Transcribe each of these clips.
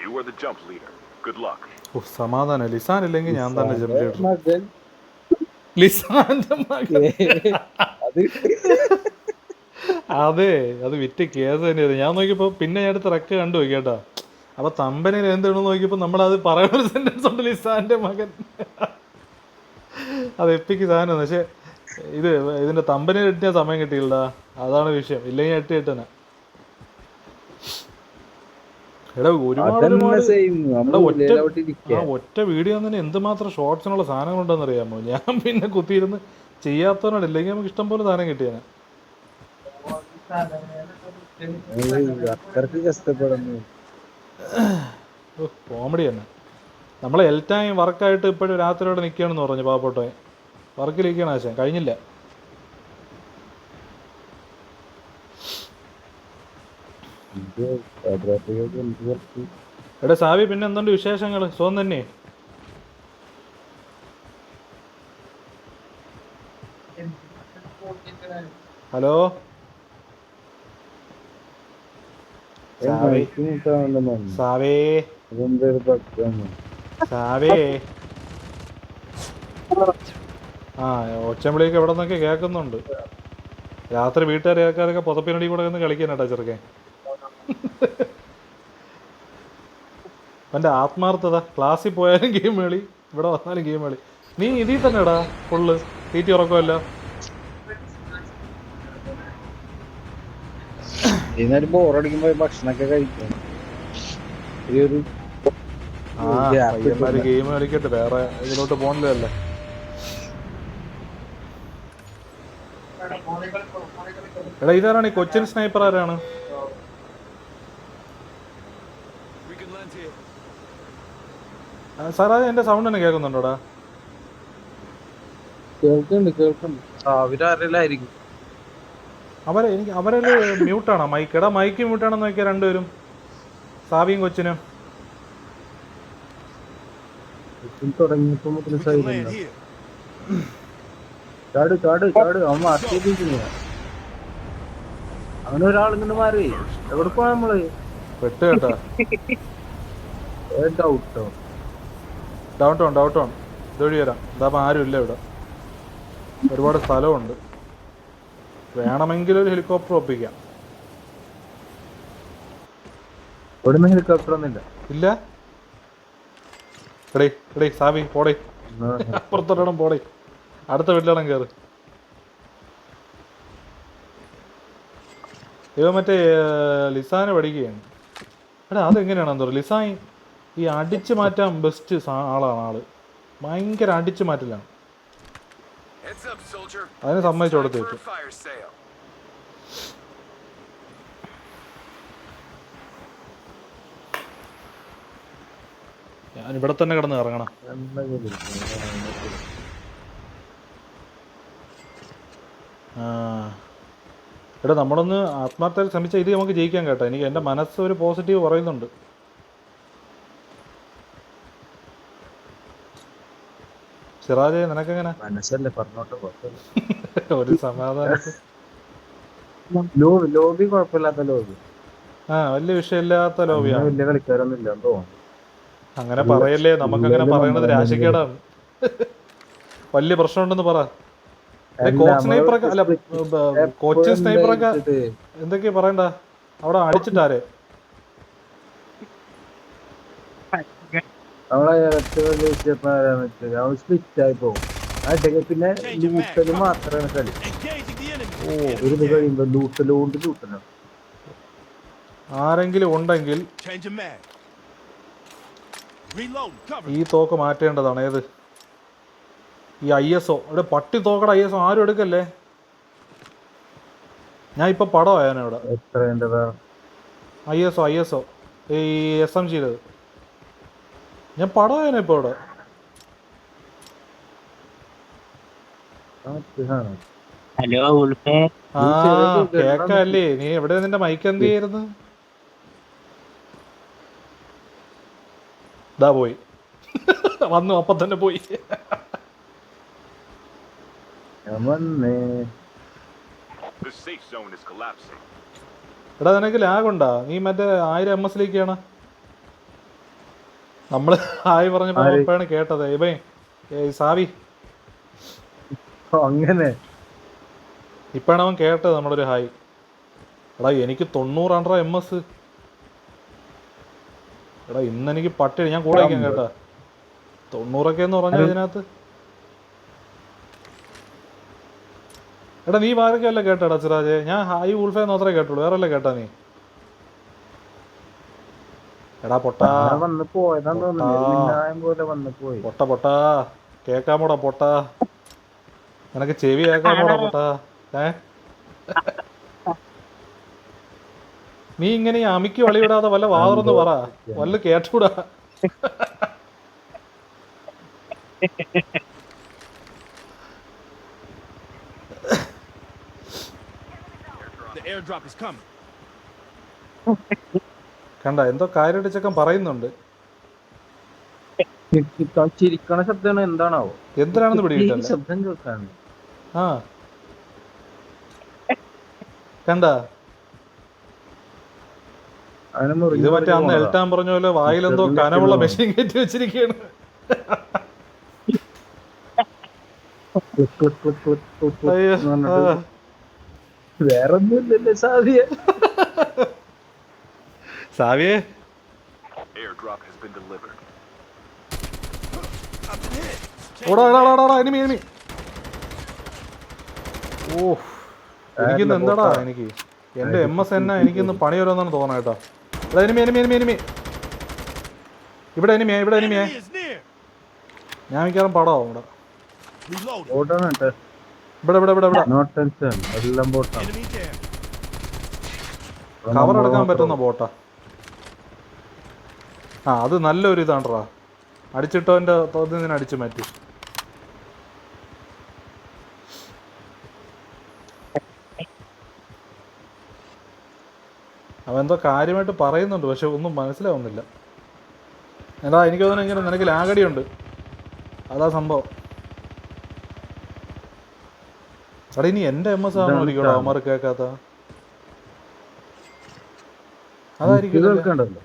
You are the jump leader. Good luck. സമാധാനം. ലിസാൻ ഇല്ലെങ്കിൽ ഞാൻ തന്നെ ജമ്പ് ലിസാന്റെ ലീഡർ. മകൻ ലിസാന്റെ മകൻ. അത് അതെ, അത് വിറ്റ് കേസ് തന്നെയായിരുന്നു. ഞാൻ നോക്കിയപ്പോ പിന്നെ ഞാൻ അടുത്ത് റെക്ക് കണ്ടു പോയി കേട്ടാ. അപ്പൊ തമ്പനിൽ എന്തെന്ന് നോക്കിയപ്പോ നമ്മളത് പറയുന്ന ഒരു സെന്റൻസ് ഉണ്ട്, ലിസാന്റെ മകൻ. അത് എപ്പിക്ക് സാധനമാണ്. പക്ഷെ ഇത് ഇതിന്റെ തമ്പനിൽ ഇട്ടിയ സമയം കിട്ടിയില്ല, അതാണ് വിഷയം. ഇല്ലെങ്കിൽ എട്ട് കിട്ടന. എടാ ഒരുപാട് അതന്നെ ഒരുപാട് സെയിം എടാ ഒറ്റ നമ്മള് ഒറ്റ വീഡിയോ തന്നെ എന്തുമാത്രം ഷോർട്സിനുള്ള സാധനങ്ങളുണ്ടെന്ന് അറിയാമോ? ഞാൻ പിന്നെ കുത്തിയിരുന്ന് ചെയ്യാത്തവനാണ്. ഇല്ലെങ്കിൽ നമുക്ക് ഇഷ്ടം പോലെ സാധനം കിട്ടിയാണ്. അത്രക്ക് കഷ്ടപ്പെടുന്നു. കോമഡി തന്നെ. നമ്മൾ എൽ ടൈം വർക്കായിട്ട് ഇപ്പോഴും രാത്രിയോടെ നിൽക്കുകയാണെന്ന് പറഞ്ഞു പാവപ്പെട്ടോ. വർക്കിലിരിക്കണം ആശാൻ, കഴിഞ്ഞില്ല. എടാ സാവി, പിന്നെ എന്തുണ്ട് വിശേഷങ്ങൾ? സുഖം തന്നെ? ഹലോ സാവേ, സാവേ, സാവേ. ആ, ഒച്ചമ്പിളിയൊക്കെ എവിടെ നിന്നൊക്കെ കേൾക്കുന്നുണ്ട്. രാത്രി വീട്ടുകാരെ കേൾക്കാരൊക്കെ പുതപ്പിനടി കൂടെ ഒന്ന് കളിക്കാനാട്ടാ ചെറുക്കൻ. അവൻ്റെ ആത്മാർത്ഥത. ക്ലാസ്സിൽ പോയാലും ഗെയിം കളി, ഇവിടെ വന്നാലും ഗെയിം കളി. നീ ഇതിൽ തന്നെടാ ഫുള്ള് തീറ്റി ഉറക്കമല്ല. ബോറടിക്കുമ്പോ ഭക്ഷണൊക്കെ കഴിക്കും. ആ പയ്യന്മാര് ഗെയിം കളിക്കട്ടെ, വേറെ ഇതിലോട്ട് പോണില്ലല്ലേ. എടാ ഇതാരാണ് ഈ കൊച്ചിൻ സ്നൈപ്പർ? ആരാണ്? സാർ, അത് എൻ്റെ സൗണ്ട് തന്നെ കേൾക്കുന്നുണ്ടോടാ? അവരാരെല്ലായിരിക്കും അവരൊരു മ്യൂട്ടാണോ മൈക്ക്? എടാ മൈക്ക് മ്യൂട്ടാണെന്ന് നോക്കിയാൽ രണ്ടുപേരും, സാവിയും കൊച്ചിനും. തുടങ്ങിയപ്പോ മുതൽ അങ്ങനെ ഒരാളിങ്ങനെ മാറി എവിടെ പോയാ നമ്മള് പെട്ട് കേട്ടാ. ഡൗട്ടോ ഡൗൺ ടൗൺ ഇതുവഴി വരാം. ഇതാകുമ്പോൾ ആരും ഇല്ല ഇവിടെ, ഒരുപാട് സ്ഥലമുണ്ട്. വേണമെങ്കിൽ ഒരു ഹെലികോപ്റ്റർ ഒപ്പിക്കാം. ഇവിടുന്ന് ഹെലികോപ്റ്റർ ഒന്നുമില്ല. ഇല്ല. എടേ സാവി പോടേ, അപ്പുറത്തോടണം പോടേ, അടുത്ത വീട്ടിലിടം കയറ്. ഇവ മറ്റേ ലിസാന് പഠിക്കുകയാണ്. എടാ അതെങ്ങനെയാണ് എന്തോ ലിസാൻ ഈ അടിച്ചു മാറ്റാൻ ബെസ്റ്റ് ആളാണ്. ആള് ഭയങ്കര അടിച്ചു മാറ്റലാണ്. അതിന് സമ്മതിച്ചു കൊടുത്തു വെച്ചു. ഞാൻ ഇവിടെ തന്നെ കിടന്ന് ഇറങ്ങണം. എടാ നമ്മളൊന്ന് ആത്മാർത്ഥത ശ്രമിച്ചാൽ ഇത് നമുക്ക് ജയിക്കാൻ കേട്ടോ. എനിക്ക് എൻ്റെ മനസ്സ് ഒരു പോസിറ്റീവ് പറയുന്നുണ്ട്. സിറാജ്, നിനക്കെങ്ങനെ? മനസ്സല്ലേ പറഞ്ഞോട്ടെ. ഒരു സമാധാനത്തിൽ. ലോബി കുഴപ്പമില്ലാത്ത ലോബി. വലിയ വിഷയമില്ലാത്ത ലോബിയാണ്. വലിയ കളിക്കാരൊന്നും ഇല്ല തോന്നുന്നു. അങ്ങനെ പറയല്ലേ, നമുക്കങ്ങനെ പറയണത് രാശിക്കേടാണ്. വലിയ പ്രശ്നമുണ്ടെന്ന് പറ. കോച്ച് സ്നൈപ്പറൊക്കെ അല്ല, കോച്ചിങ് സ്നൈപ്പറൊക്കെ എന്തൊക്കെയാ പറയണ്ട? അവിടെ അടിച്ചിട്ടാരെ സ്പ്ലിറ്റായി പോകും. പിന്നെ ലൂട്ടല് മാത്രമാണ് കളി. ഒരു ഇത് കഴിയുമ്പോ ലൂട്ടലാണ്. ആരെങ്കിലും ഉണ്ടെങ്കിൽ ഈ തോക്ക് മാറ്റേണ്ടതാണ്. ഏത്? ഈ ISO. ഇവിടെ പട്ടി തോക്കട ISO ആരും എടുക്കല്ലേ. ഞാൻ ഇപ്പൊ പടം ആയാലും ഇവിടെ ISO ഈ SMG ഞാൻ പടം ആയാലും ഇപ്പൊ ഇവിടെ. ആ കേക്കല്ലേ നീ? എവിടെ നിന്റെ മൈക്ക് എന്ത് ചെയ്യായിരുന്നു? ഇതാ പോയി വന്നു, അപ്പം തന്നെ പോയി. എടാ നിനക്ക് ലാഗുണ്ടാ? നീ മറ്റേ 1000 MS ലേക്കാണ്. നമ്മള് ഹായ് പറഞ്ഞപ്പോ ആര്? അപ്പോഴാണ് കേട്ടത് ഏബേ സാവി അങ്ങനെ ഇപ്പോഴാണ് അവൻ കേട്ടത് നമ്മുടെ ഒരു ഹായ്. എടാ എനിക്ക് 90 MS. എടാ ഇന്നെനിക്ക് പട്ടി ഞാൻ കൂടെ വയ്ക്കാം കേട്ടാ. 90 എന്ന് പറഞ്ഞാൽ ഇതിനകത്ത്. എടാ നീ വാരക്കല്ല കേട്ടാടാ സിറാജെ. ഞാൻ ഹായ് ഉൾഫേ മാത്രമേ കേട്ടുള്ളൂ, വേറെ അല്ലേ കേട്ടാ നീ? എടാ പൊട്ടാ വന്ന് പോയതാന്ന് തോന്നുന്നു. മിന്നായം പോലെ വന്ന് പോയി. പൊട്ട പൊട്ടാ കേക്കാമോടാ പൊട്ടാ, നിനക്ക് ചെവി കേക്കാമോടാ പൊട്ടാ? നീ ഇങ്ങനെ ഈ അമിക്ക് വളിവിടാതെ വല്ല വാതുറന്ന് പറ, വല്ല കേട്ടൂടാ. കണ്ട എന്തോ കാര്യമായിട്ട് ചെക്കൻ പറയുന്നുണ്ട്. ചിരിക്കണ ശബ്ദമാണ്, എന്താണാവോ? എന്തിനാണെന്ന് പിടികിട്ടല്ല. ശബ്ദം കേൾക്കാണ്. ആ കണ്ട ഇത് മറ്റേ അന്ന് എൽട്ടാൻ പറഞ്ഞ പോലെ വായിലെന്തോ കനമുള്ള മെഷീൻ കയറ്റി വെച്ചിരിക്കുകയാണ്. അയ്യോ, ആ. വേറൊന്നുമില്ലല്ലേ സാധിയ? Zawiya Airdrop has been delivered. ഓടാ എനിമി എനിമി. ഓ എനിക്കിന്ന് എന്താടാ, എനിക്ക് എന്റെ MS എന്നാ എനിക്കിന്ന് പണി വരുമെന്നാണ് തോന്നണം കേട്ടോ. ഇവിടെ എനിമി എനിമി എനിമി എനിമി ഇവിടെ എനിമിയാ ഇവിടെ എനിമിയാ. ഞാൻ മിക്കവാറും പടമാവും ഇവിടെ. ഇവിടെ ഇവിടെ ഇവിടെ ഇവിടെ നോ ടെൻഷൻ, എല്ലാം ബോട്ടാണ്. കവർ എടുക്കാൻ പറ്റുന്ന ബോട്ടാ. ആ അത് നല്ലൊരു ഇതാണ്ട്രാ, അടിച്ചിട്ടവൻ്റെ തോന്നിന് അടിച്ചു മാറ്റി. അവൻ എന്തോ കാര്യമായിട്ട് പറയുന്നുണ്ട്, പക്ഷെ ഒന്നും മനസ്സിലാവുന്നില്ല. എന്താ എനിക്ക് തോന്നുന്നു ഇങ്ങനെ നിനക്ക് ലാഗടിയുണ്ട്, അതാ സംഭവം. എടാ ഇനി എൻ്റെ MS ആണോ ഇരിക്കണോ അവന്മാർ കേൾക്കാത്ത? അതായിരിക്കും കേൾക്കണ്ടല്ലോ.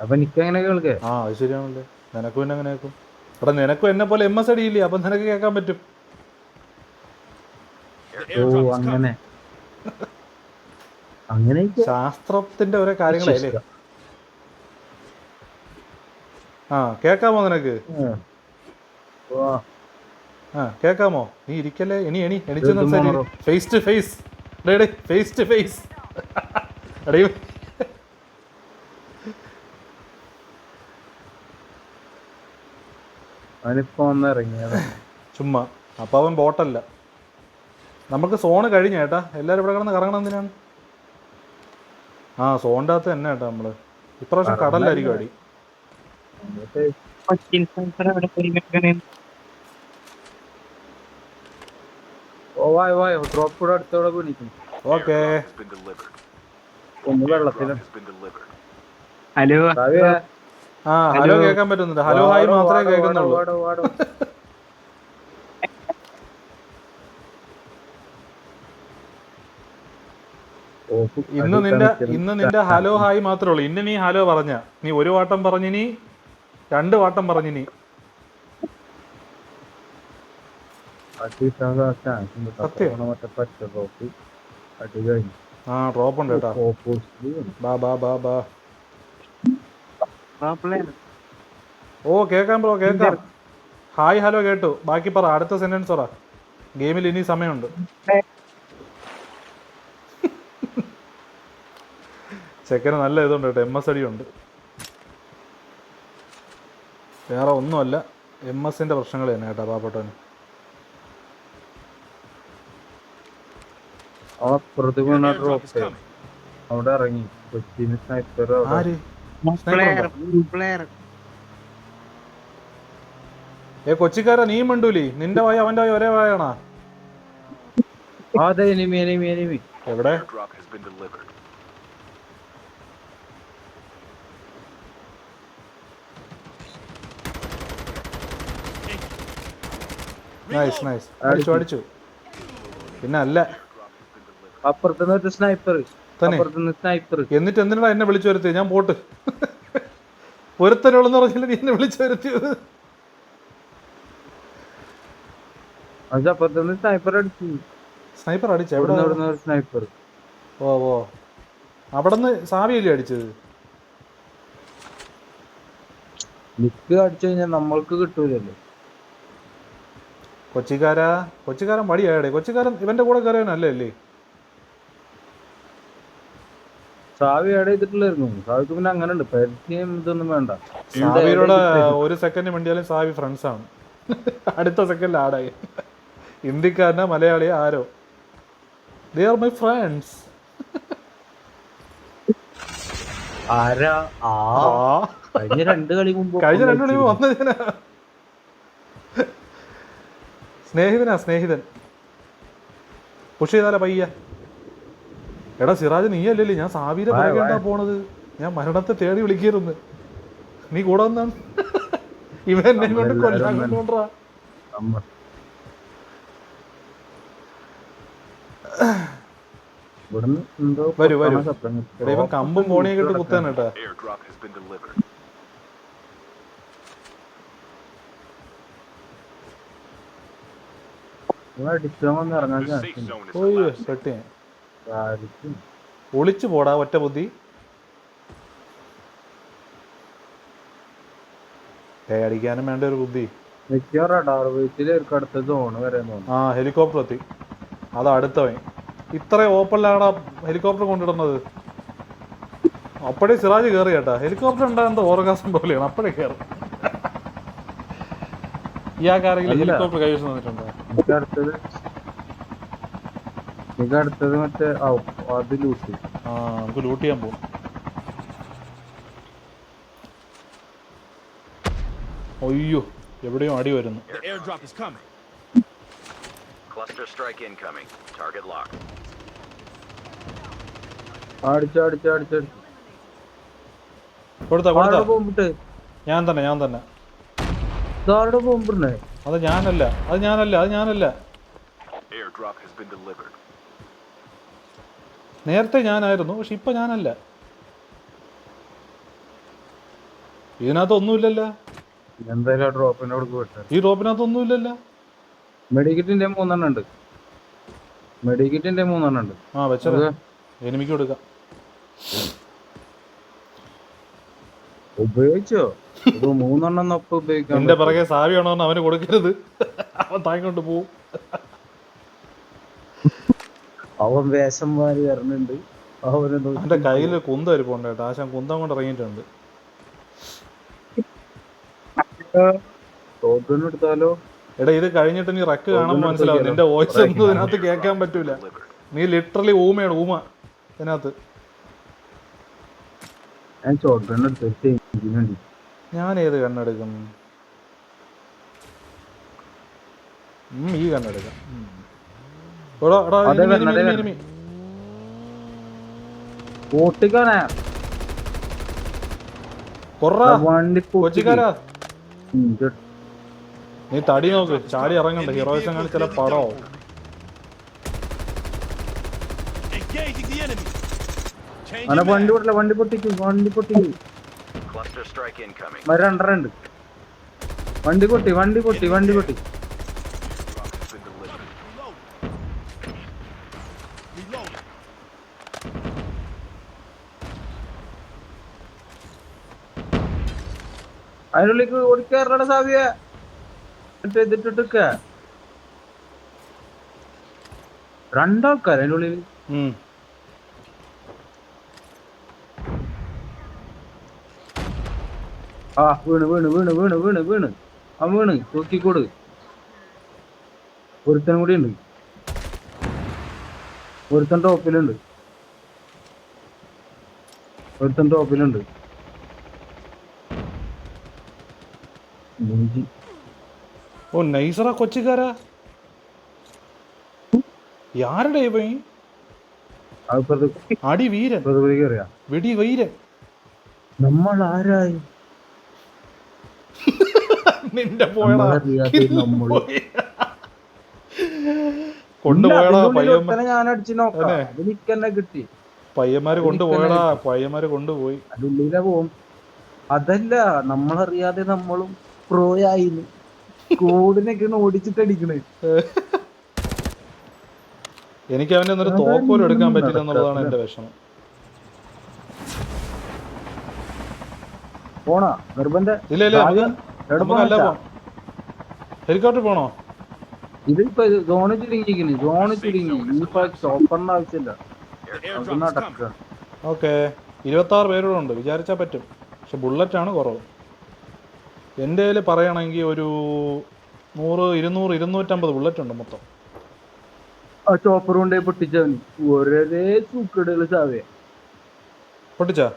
അപ്പൊ എനിക്കെങ്ങനെ കേൾക്കേ? ആ അത് ശരിയാണല്ലേ, നിനക്കും പിന്നെ അങ്ങനെ കേൾക്കും. എടാ നിനക്കും എന്നെ പോലെ MS അടിയില്ലേ, അപ്പം നിനക്ക് കേൾക്കാൻ പറ്റും. ഓ അങ്ങനെ അങ്ങനെ ശാസ്ത്രത്തിന്റെ ഓരോ കാര്യങ്ങളല്ലേ. ആ കേക്കാമോ നിനക്ക്? ആ കേക്കാമോ? നീ ഇരിക്കല്ലേ, എണി എണിച്ചു face to face. Face to face. എടീ അവനിപ്പോ ഒന്ന് ഇറങ്ങിയത് ചുമ്മാ. അപ്പം അവൻ ബോട്ടല്ല. നമുക്ക് സോണ് കഴിഞ്ഞ ചേട്ടാ, എല്ലാവരും ഇവിടെ കിടന്ന് കറങ്ങണം എന്തിനാണ്? ആ സോണിൻ്റെ അകത്ത് തന്നെ കേട്ടോ നമ്മള്. ഇപ്രാവശ്യം കടലിലായിരിക്കും അടി. ഡ്രോപ്പ് കൂടെ അടുത്തോടെ വിളിക്കും. Okay Has been delivered. ഒന്ന് വെള്ളത്തിലും. Has been delivered. ഹലോ ആ ഹലോ കേൾക്കാൻ പറ്റുന്നുണ്ട്. ഹലോ ഹായ് മാത്രമേ കേൾക്കുന്നുള്ളൂ. ഇന്ന് നിന്റെ ഹലോ ഹായ് മാത്രമേ ഉള്ളൂ. ഇന്ന് നീ ഹലോ പറഞ്ഞ, നീ ഒരു വാട്ടം പറഞ്ഞിനി, 2 വാട്ടം പറഞ്ഞിനി. ആ ഡ്രോപ്പ് ഉണ്ട് കേട്ടാ. ബാ ഓ കേക്കാം ബ്രോ കേക്കാം. ഹായ് ഹലോ കേട്ടു. ബാക്കി പറ, അടുത്ത സെന്റൻസ് പറ. ഗെയിമിൽ ഇനി സമയമുണ്ട്. ചെക്കന് നല്ല ഇതുണ്ട് കേട്ടോ, MS അടിയുണ്ട്. വേറെ ഒന്നുമല്ല, MS-ന്റെ പ്രശ്നങ്ങൾ തന്നെ കേട്ടോ പാപ്പട്ടന്. അവിടെ ഇറങ്ങി കൊച്ചിന് സ്നൈപ്പർ. ആര്? കൊച്ചിക്കാരാ നീ മണ്ടൂലി? നിന്റെ വായ അവന്റെ വായ ഒരേ വായാണാ? അതെ എനിമി എനിമി എനിമി. എവിടെ? Airdrop has been delivered. Nice nice. അടിച്ചു. പിന്നെ അല്ല അപ്പുറത്തുനിന്ന് സ്നൈപ്പർ. തന്നെ. എന്നിട്ട് എന്തിനാ എന്നെ വിളിച്ചു വരുത്തിയത്? ഞാൻ പോട്ട്. ഒരുത്തരുള്ളെന്ന് പറഞ്ഞില്ല നീ എന്നെ വിളിച്ചു വരുത്തിയത്. അത് അപ്പുറത്തുനിന്ന് സ്നൈപ്പർ അടിച്ചു. സ്നൈപ്പർ അടിച്ച എവിടെ? സ്നൈപ്പർ. ഓ ഓ, അവിടെ നിന്ന് സാവിയല്ലേ അടിച്ചത്? നിക്ക് അടിച്ചു കഴിഞ്ഞാൽ നമ്മൾക്ക് കിട്ടൂലല്ലോ. കൊച്ചിക്കാരൻ മടിയായടേ. കൊച്ചിക്കാരൻ ഇവന്റെ കൂടെ കയറിയവനല്ലേ അല്ലേ? Xavi add ചെയ്തിട്ടില്ലായിരുന്നു. സാവിക്ക് പിന്നെ അങ്ങനെ ഉണ്ട്, പരിചയം ഇതൊന്നും വേണ്ട. സാവിയുടെ ഒരു സെക്കൻഡ് വേണ്ടിയാലും സാവി ഫ്രണ്ട്സ് ആണ്. അടുത്ത സെക്കൻഡിൽ ആടായി. ഹിന്ദിക്കാരനാ മലയാളിയാ ആരോ, ദേ ആർ മൈ ഫ്രണ്ട്സ്. ആരാ? കഴിഞ്ഞ 2 കളി മുമ്പ് വന്നതിനാ സ്നേഹിതൻ പുഷ് ചെയ്താലോ പയ്യ. എടാ സിറാജ് നീ അല്ലല്ലേ? ഞാൻ സാവീരെ പറയേണ്ടാ പോണത്. ഞാൻ മരണത്തെ തേടി വിളിക്കരുന്ന്. നീ കൂടെ വന്നാണ്. ഇവ എന്നെ കൊണ്ട് കൊല്ലാൻ കൊണ്ടുകൊണ്ടാ. വരൂ വരൂ. എടാ ഇവൻ കമ്പും കോണിയൊക്കെ ഇട്ട് കുത്താൻ കേട്ടാ. Airdrop has been delivered. ഇറങ്ങാൻ The safe zone is ഓയ്യോ collapsing. പെട്ടി. ചാൻസ്. ഒളിച്ചു പോടാ ഒറ്റ ബുദ്ധി. അടിക്കാനും വേണ്ട ഒരു ബുദ്ധി. അടുത്ത സോണ് വരെ ആ ഹെലികോപ്റ്റർ എത്തി. അതാ അടുത്തവൻ. ഇത്ര ഓപ്പണിലാണ് ഹെലികോപ്റ്റർ കൊണ്ടിടുന്നത്. അപ്പഴേ സിറാജ് കയറി കേട്ടാ. ഹെലികോപ്റ്റർ ഉണ്ടാകുന്ന ഓർഗാസം പോലെയാണ്. അപ്പഴേ കയറും. ഇയാൾക്കാരെങ്കിലും ഹെലികോപ്റ്റർ കൈവശം തന്നിട്ടുണ്ടോ? അടുത്തത് മറ്റേ അത് ലൂട്ട്. ആ നമുക്ക് ലൂട്ട് ചെയ്യാൻ പോകും. അയ്യോ എവിടെയും അടി വരുന്നു. The airdrop is coming. Cluster strike incoming. Target locked. അടിച്ചു കൊടുത്ത ബോംബിട്ട്. ഞാൻ തന്നെ. ഇതാരുടെ ബോംബിണ്ടേ? അത് ഞാനല്ല. Airdrop has been delivered. നേരത്തെ ഞാനായിരുന്നു, പക്ഷെ ഇപ്പൊ ഞാനല്ല. ഇതിനകത്ത് ഒന്നുമില്ലല്ലോ. എന്തായാലും ഡ്രോപ്പിനോട് പോയിട്ട് ഈ ഡ്രോപ്പിനകത്ത് ഒന്നുമില്ലല്ലോ. മെഡിക്കറ്റിന്റെ 3 എണ്ണം ഉണ്ട്. ആ വെച്ചത് എനിമിക്ക് കൊടുക്കാം. ഉപയോഗിച്ചോ? 3 എണ്ണം ഉപയോഗിക്കാം. എന്റെ പിറകെ സാവിയാണോ അവന് കൊടുക്കരുത്. അവൻ താങ്ങിക്കൊണ്ട് പോവും. അവൻ വേഷം മാറി വരണുണ്ട്. അവന്റെ കയ്യിൽ കുന്തം ഇരിപ്പുണ്ട് കേട്ടോ. ആശാൻ കുന്തം കൊണ്ട് ഇറങ്ങിയിട്ടുണ്ട്. എടുത്താലോ? എടാ ഇത് കഴിഞ്ഞിട്ട് നീ റക്ക് കാണുമ്പോൾ മനസ്സിലാവും. നിന്റെ വോയിസ് ഒന്നും ഇതിനകത്ത് കേൾക്കാൻ പറ്റൂല. നീ ലിറ്ററലി ഊമയാണ് ഊമ ഇതിനകത്ത്. ഞാൻ ഏത് കണ്ണെടുക്കും? ഈ കണ്ണെടുക്കാം. കൊച്ചിക്കാരാ നീ തടി നോക്ക്. ചാടി ഇറങ്ങണ്ട. ഹീറോയിസം കാണിച്ചാൽ പടമാവും. വണ്ടി പൊട്ടിക്കും. Cluster strike incoming. രണ്ടറുണ്ട്. വണ്ടി പൊട്ടി. Drop has been delivered. അതിനുള്ളിലേക്ക് ഓടിക്കാറുള്ള സാധ്യത ഇതിട്ടിട്ടൊക്കെ 2 ആൾക്കാർ അതിൻ്റെ ഉള്ളിൽ. വീണ് തൂക്കിക്കൂട്. ഒരുത്തൻ കൂടി ഉണ്ട്. ഒരുത്തൻ ടോപ്പിലുണ്ട്. ഓ നൈസറാ കൊച്ചിക്കാരാ. യാരുടെ അടി വീരൻ, വെടി വീരൻ. നമ്മൾ ആരായി? നിന്റെ പോയടാ കൊണ്ടുപോയടാ പയ്യന്മാർ. ഞാൻ അടിച്ചു നോക്കാം. കിട്ടി. പയ്യന്മാര് കൊണ്ടുപോയടാ. പയ്യന്മാര് കൊണ്ടുപോയി. അതിനുള്ളിലെ പോവും. അതല്ല, നമ്മളറിയാതെ നമ്മളും പ്രോ ആയിന്ന്. കോഡിനൊക്കെയാണ് ഓടിച്ചിട്ട് അടിക്കണേ. എനിക്ക് അവൻ്റെ ഒന്നൊരു തോക്കോലും എടുക്കാൻ പറ്റില്ല എന്നുള്ളതാണ് എൻ്റെ വിഷമം. പോണാ നിർബന്ധ ഇല്ല ഇല്ല, നമുക്കല്ല പോവാം. ഹെലികോപ്റ്റർ പോണോ? ഇതിപ്പോ സോണ് ചുരുങ്ങിയിരിക്കുന്നു, സോണ് ചുരുങ്ങി. ഇനിയിപ്പോ ചോപ്പറിന്റെ ആവശ്യമില്ല, നമുക്ക് നടക്കുക. ഓക്കെ, 26 പേരോടെ ഉണ്ട്, വിചാരിച്ചാൽ പറ്റും. പക്ഷെ ബുള്ളറ്റാണ് കുറവ്. എൻ്റെ കയ്യിൽ പറയുകയാണെങ്കിൽ ഒരു 100, 200, 250 ബുള്ളറ്റ് ഉണ്ട് മൊത്തം. ആ ചോപ്പർ കൊണ്ടേ പൊട്ടിച്ചവന് ഒരേ സൂക്കേടുകള് ചാവേ. പൊട്ടിച്ചാ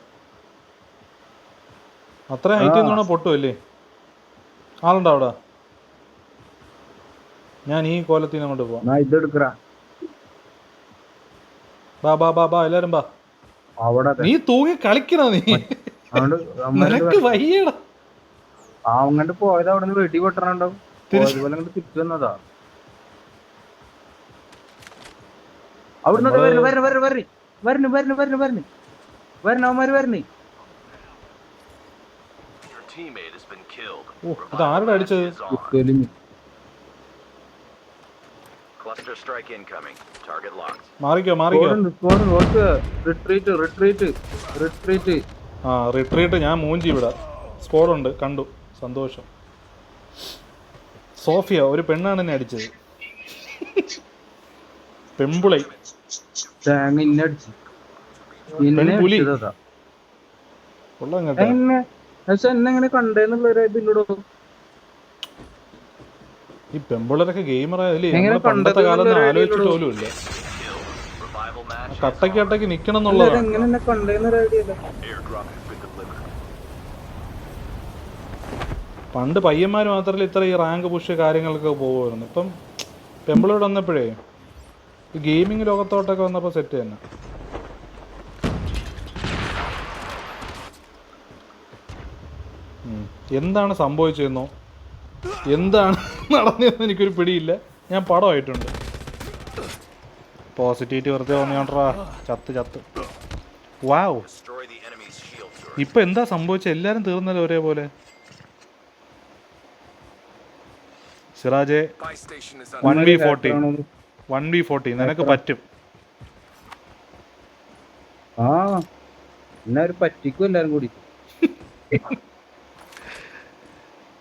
അത്രയും ഹൈറ്റിൽ നിന്ന് വേണോ പൊട്ടുമല്ലേ? ആളുണ്ടോ അവിടെ? ഞാൻ ഈ കോലത്തിൽ നിന്ന് അങ്ങോട്ട് പോവാം. ഇതെടുക്കറാ, ബാ ബാ ബാ ബാ എല്ലാരും ബാ. അവിടെ നീ തൂങ്ങി കളിക്കണോ നീ? നിനക്ക് വയ്യടാ. അങ്ങോട്ട് പോയത് അവിടെ നിന്ന് വെടി പൊട്ടണുണ്ടാവും. അതുപോലെ അങ്ങോട്ട് തിരിച്ചു വന്നതാ. അവിടുന്ന് അവന്മാര് വരണേ. Your teammate has been killed. ഇത് ആരുടെ അടിച്ചത്? Cluster strike incoming. Target locked. Marico. Retreat. ആ റിട്രീറ്റ്. ഞാൻ മൂഞ്ചി ഇവിടെ. സ്കോഡുണ്ട്, കണ്ടു, സന്തോഷം. സോഫിയ ഒരു പെണ്ണാണ് എന്നെ അടിച്ചത്. പെമ്പുളൈ കൊള്ളാം കേട്ടോ. എന്നെങ്ങനെ കണ്ടേന്നുള്ളൊരു ഇതില്ലടോ. ഈ പെമ്പിള്ളേരൊക്കെ ഗെയിമറായാലേ പണ്ടത്തെ കാലം ആലോചിച്ചിട്ട് പോലും ഇല്ല. Revival match. കട്ടയ്ക്ക് നിക്കണം എന്നുള്ളതാണ്. എങ്ങനെ എന്നെ കണ്ടേന്നൊരു ഐഡിയ ഇല്ല. Airdrop has been delivered. പണ്ട് പയ്യന്മാർ മാത്രമല്ല ഇത്ര ഈ റാങ്ക് പുഷ് കാര്യങ്ങളൊക്കെ പോകുമായിരുന്നു. ഇപ്പം പെമ്പിളോട് വന്നപ്പോഴേ ഈ ഗെയിമിങ് ലോകത്തോട്ടൊക്കെ വന്നപ്പോൾ സെറ്റ് തന്നെ. എന്താണ് സംഭവിച്ചതെന്നോ എന്താണ് നടന്നതെന്ന് എനിക്കൊരു പിടിയില്ല. ഞാൻ പടമായിട്ടുണ്ട്. പോസിറ്റിവിറ്റി വെറുതെ തോന്നിയോണ്ടാ. ചത്ത് വാവ്. Destroy the enemy's shield turret. ഇപ്പൊ എന്താ സംഭവിച്ചത്? എല്ലാരും തീർന്നല്ലോ ഒരേപോലെ. സിറാജെ 1v40 നിനക്ക് പറ്റും. എല്ലാരും പറ്റിക്കും, എല്ലാരും കൂടി.